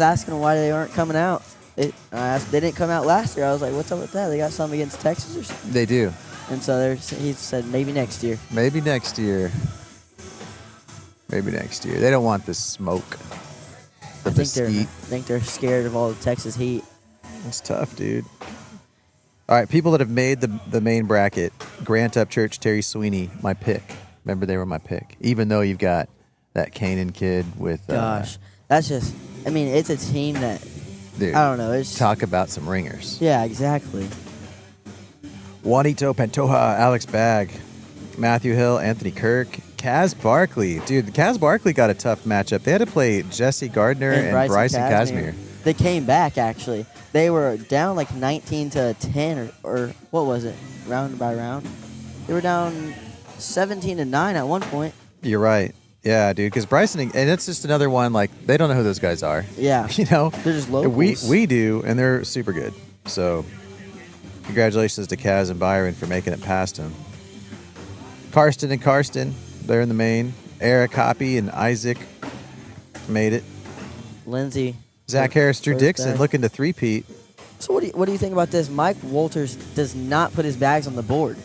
Speaker 1: asking why they aren't coming out. I asked, they didn't come out last year. I was like, what's up with that? They got something against Texas or something?
Speaker 9: They do.
Speaker 1: And so he said maybe next year.
Speaker 9: Maybe next year. Maybe next year. They don't want this smoke.
Speaker 1: I think they're scared of all the Texas heat.
Speaker 9: It's tough, dude. All right, people that have made the main bracket, Grant Upchurch, Terry Sweeney, my pick. Remember, they were my pick. Even though you've got that Kanan kid with...
Speaker 1: Gosh, that's just... I mean, it's a team that...
Speaker 9: Dude,
Speaker 1: I don't know. It's
Speaker 9: talk about some ringers.
Speaker 1: Yeah, exactly.
Speaker 9: Juanito Pantoja, Alex Bag, Matthew Hill, Anthony Kirk, Kaz Barkley. Dude, Kaz Barkley got a tough matchup. They had to play Jesse Gardner and Bryson Casimir.
Speaker 1: They came back, actually. They were down like 19-10 or what was it? Round by round. They were down 17-9 at one point.
Speaker 9: You're right. Yeah, dude, because Bryson, and it's just another one, like, they don't know who those guys are.
Speaker 1: Yeah.
Speaker 9: You know?
Speaker 1: They're just locals.
Speaker 9: We do, and they're super good. So, congratulations to Kaz and Byron for making it past them. Karsten, they're in the main. Eric Hoppy and Isaac made it.
Speaker 1: Lindsay.
Speaker 9: Zach Harris, Drew Dixon
Speaker 1: bag.
Speaker 9: looking to three-peat.
Speaker 1: So what do you think about this? Mike Walters does not put his bags on the board.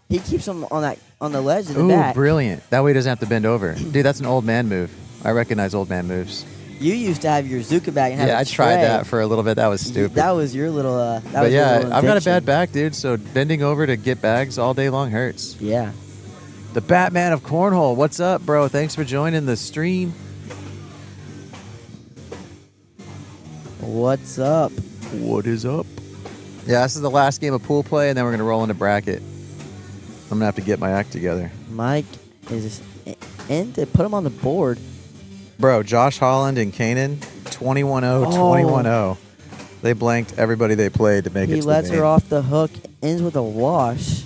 Speaker 1: He keeps them on the ledge in the back.
Speaker 9: Ooh, brilliant. That way he doesn't have to bend over. Dude, that's an old man move. I recognize old man moves.
Speaker 1: You used to have your Zuka bag and have
Speaker 9: I tried that for a little bit. That was stupid.
Speaker 1: That was your little
Speaker 9: But yeah, I've got a bad back, dude, so bending over to get bags all day long hurts.
Speaker 1: Yeah.
Speaker 9: The Batman of Cornhole. What's up, bro? Thanks for joining the stream.
Speaker 1: What's up?
Speaker 9: What is up? Yeah, this is the last game of pool play, and then we're going to roll into bracket. I'm going to have to get my act together.
Speaker 1: Mike is in to put him on the board.
Speaker 9: Bro, Josh Holland and Kanan, 21-0, 21-0. They blanked everybody they played to make it to the
Speaker 1: He lets
Speaker 9: main.
Speaker 1: her off the hook, ends with a wash.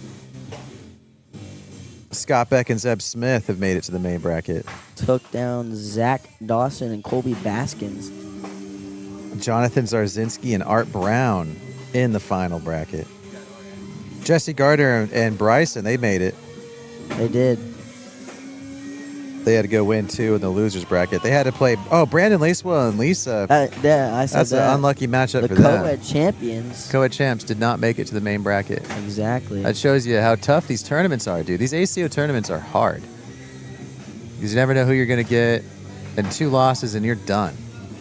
Speaker 9: Scott Beck and Zeb Smith have made it to the main bracket.
Speaker 1: Took down Zach Dawson and Colby Baskins.
Speaker 9: Jonathan Zarzinski and Art Brown in the final bracket. Jesse Gardner and Bryson, they made it.
Speaker 1: They did.
Speaker 9: They had to go win 2 in the losers bracket. They had to play. Oh, Brandon Lacewell and Lisa.
Speaker 1: Yeah, I said
Speaker 9: That's
Speaker 1: that.
Speaker 9: an unlucky matchup
Speaker 1: The
Speaker 9: for them.
Speaker 1: co-ed champions.
Speaker 9: Co-ed champs did not make it to the main bracket.
Speaker 1: Exactly.
Speaker 9: That shows you how tough these tournaments are, dude. These ACO tournaments are hard. Because you never know who you're going to get. And 2 losses and you're done.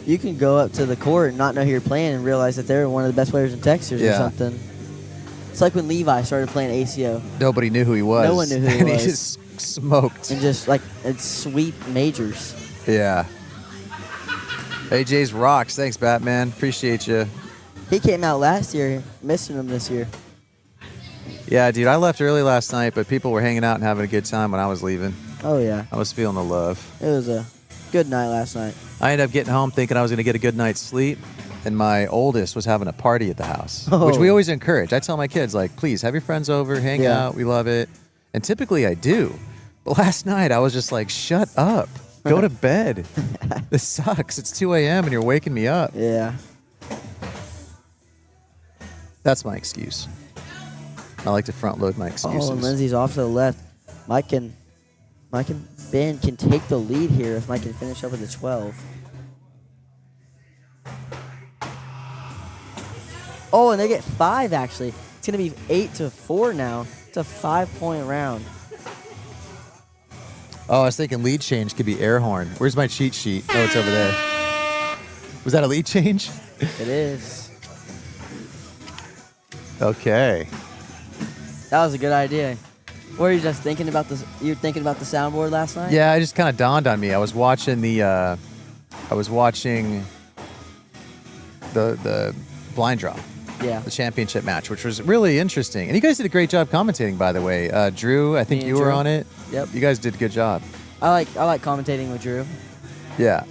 Speaker 1: You can go up to the court and not know who you're playing and realize that they're one of the best players in Texas or something. It's like when Levi started playing ACO.
Speaker 9: Nobody knew who he was.
Speaker 1: No one knew who he
Speaker 9: and
Speaker 1: was.
Speaker 9: he just smoked.
Speaker 1: And just like it's sweep majors.
Speaker 9: Yeah. AJ's rocks. Thanks, Batman. Appreciate you.
Speaker 1: He came out last year, missing him this year.
Speaker 9: Yeah, dude. I left early last night, but people were hanging out and having a good time when I was leaving.
Speaker 1: Oh, yeah.
Speaker 9: I was feeling the love.
Speaker 1: It was a good night last night.
Speaker 9: I ended up getting home thinking I was going to get a good night's sleep, and my oldest was having a party at the house, which we always encourage. I tell my kids, like, please have your friends over, hang out. We love it. And typically I do. But last night I was just like, shut up. Go to bed. This sucks. It's 2 a.m. and you're waking me up.
Speaker 1: Yeah.
Speaker 9: That's my excuse. I like to front load my excuses.
Speaker 1: Oh, and Lindsay's off to the left. Mike and Ben can take the lead here if Mike can finish up with a 12. Oh, and they get 5 actually. It's gonna be 8-4 now. It's a 5-point round.
Speaker 9: Oh, I was thinking lead change could be air horn. Where's my cheat sheet? Oh, it's over there. Was that a lead change?
Speaker 1: It is.
Speaker 9: Okay.
Speaker 1: That was a good idea. Were you just thinking about this? You were thinking about the soundboard last night?
Speaker 9: Yeah, it just kind of dawned on me. I was watching the blind draw.
Speaker 1: Yeah.
Speaker 9: The championship match, which was really interesting. And you guys did a great job commentating, by the way. Drew, I think you were on it.
Speaker 1: Yep.
Speaker 9: You guys did a good job.
Speaker 1: I like commentating with Drew.
Speaker 9: Yeah.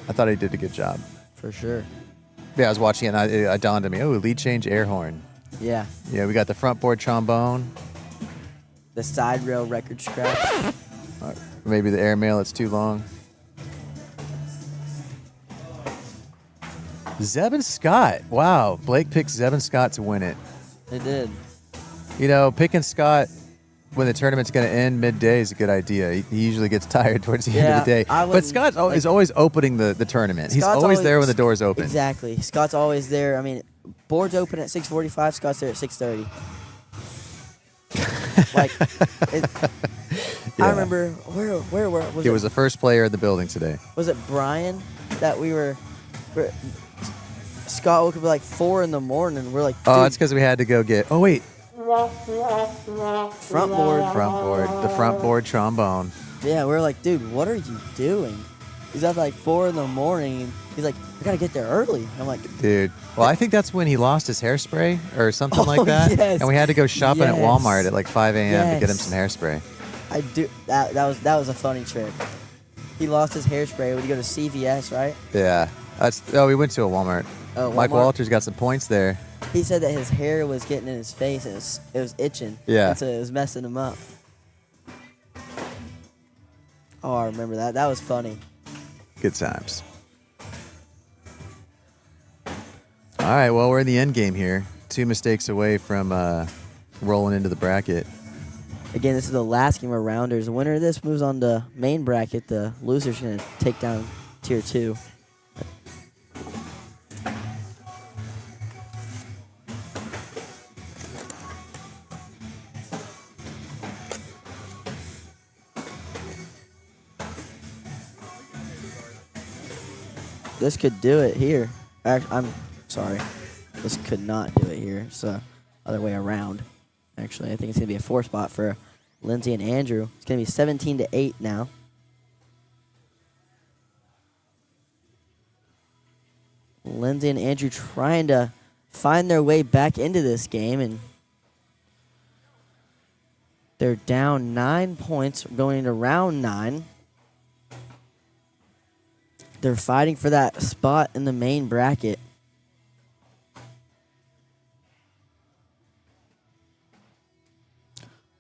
Speaker 9: I thought he did a good job.
Speaker 1: For sure.
Speaker 9: Yeah, I was watching it and it dawned on me. Oh, lead change air horn.
Speaker 1: Yeah.
Speaker 9: Yeah, we got the front board trombone.
Speaker 1: The side rail record scratch.
Speaker 9: Maybe the airmail, it's too long. Zeb and Scott. Wow. Blake picked Zeb and Scott to win it.
Speaker 1: They did.
Speaker 9: You know, picking Scott when the tournament's going to end midday is a good idea. He usually gets tired towards the end of the day. But Scott is always opening the tournament. He's always there when the doors open.
Speaker 1: Exactly. Scott's always there. I mean, boards open at 6:45. Scott's there at 6:30.
Speaker 9: Yeah.
Speaker 1: I remember where was it?
Speaker 9: He was the first player in the building today.
Speaker 1: Was it Brian that we were Scott woke up at like 4 in the morning. We're like, dude,
Speaker 9: Oh, that's because we had to go get. Oh wait,
Speaker 1: front board.
Speaker 9: the front board trombone.
Speaker 1: Yeah, we're like, dude, what are you doing? He's up at like 4 in the morning. And he's like, I gotta get there early. I'm like,
Speaker 9: Dude, well, I think that's when he lost his hairspray or something like that.
Speaker 1: Yes.
Speaker 9: And we had to go shopping at
Speaker 1: Yes.
Speaker 9: Walmart at like 5 a.m. to get him
Speaker 1: Yes.
Speaker 9: some hairspray.
Speaker 1: I do. That was a funny trick. He lost his hairspray. Would he go to CVS, right?
Speaker 9: Yeah. We went to a Walmart.
Speaker 1: Oh,
Speaker 9: Mike
Speaker 1: Walmart?
Speaker 9: Walters got some points there.
Speaker 1: He said that his hair was getting in his face and it was itching.
Speaker 9: Yeah.
Speaker 1: And so it was messing him up. Oh, I remember that. That was funny.
Speaker 9: Good times. All right, well, we're in the end game here. 2 mistakes away from rolling into the bracket.
Speaker 1: Again, this is the last game of rounders. The winner of this moves on to main bracket. The loser's going to take down tier 2. This could do it here. I'm sorry. This could not do it here. It's the other way around. Actually, I think it's going to be a 4 spot for Lindsay and Andrew. It's going to be 17-8 now. Lindsay and Andrew trying to find their way back into this game, and they're down 9 points going into round 9. They're fighting for that spot in the main bracket.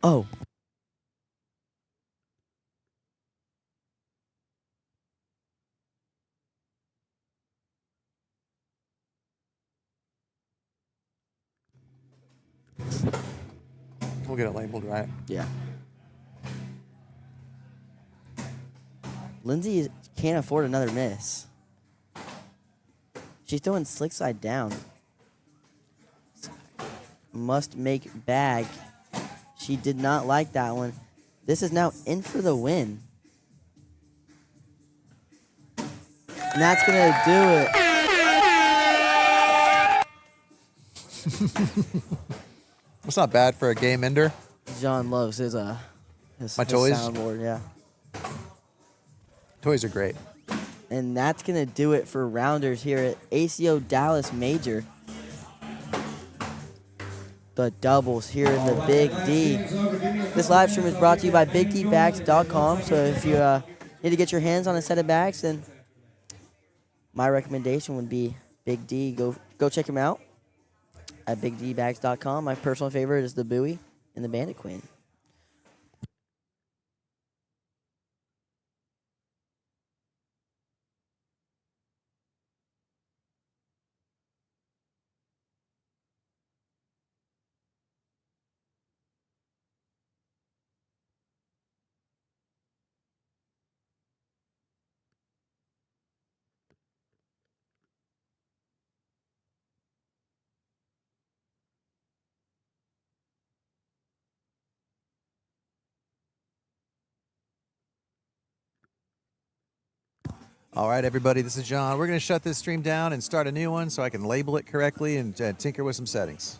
Speaker 1: Oh.
Speaker 9: We'll get it labeled right.
Speaker 1: Yeah. Lindsay can't afford another miss. She's throwing slick side down. Must make bag. She did not like that one. This is now in for the win. And that's going to do it.
Speaker 9: That's not bad for a game ender.
Speaker 1: John loves his
Speaker 9: My
Speaker 1: his
Speaker 9: toys?
Speaker 1: soundboard, yeah.
Speaker 9: Toys are great.
Speaker 1: And that's going to do it for rounders here at ACO Dallas Major. The doubles here in the Big D. This live stream is brought to you by BigDBags.com. So if you need to get your hands on a set of bags, then my recommendation would be Big D. Go check him out at BigDBags.com. My personal favorite is the Bowie and the Bandit Queen.
Speaker 9: All right, everybody, this is John. We're going to shut this stream down and start a new one so I can label it correctly and tinker with some settings.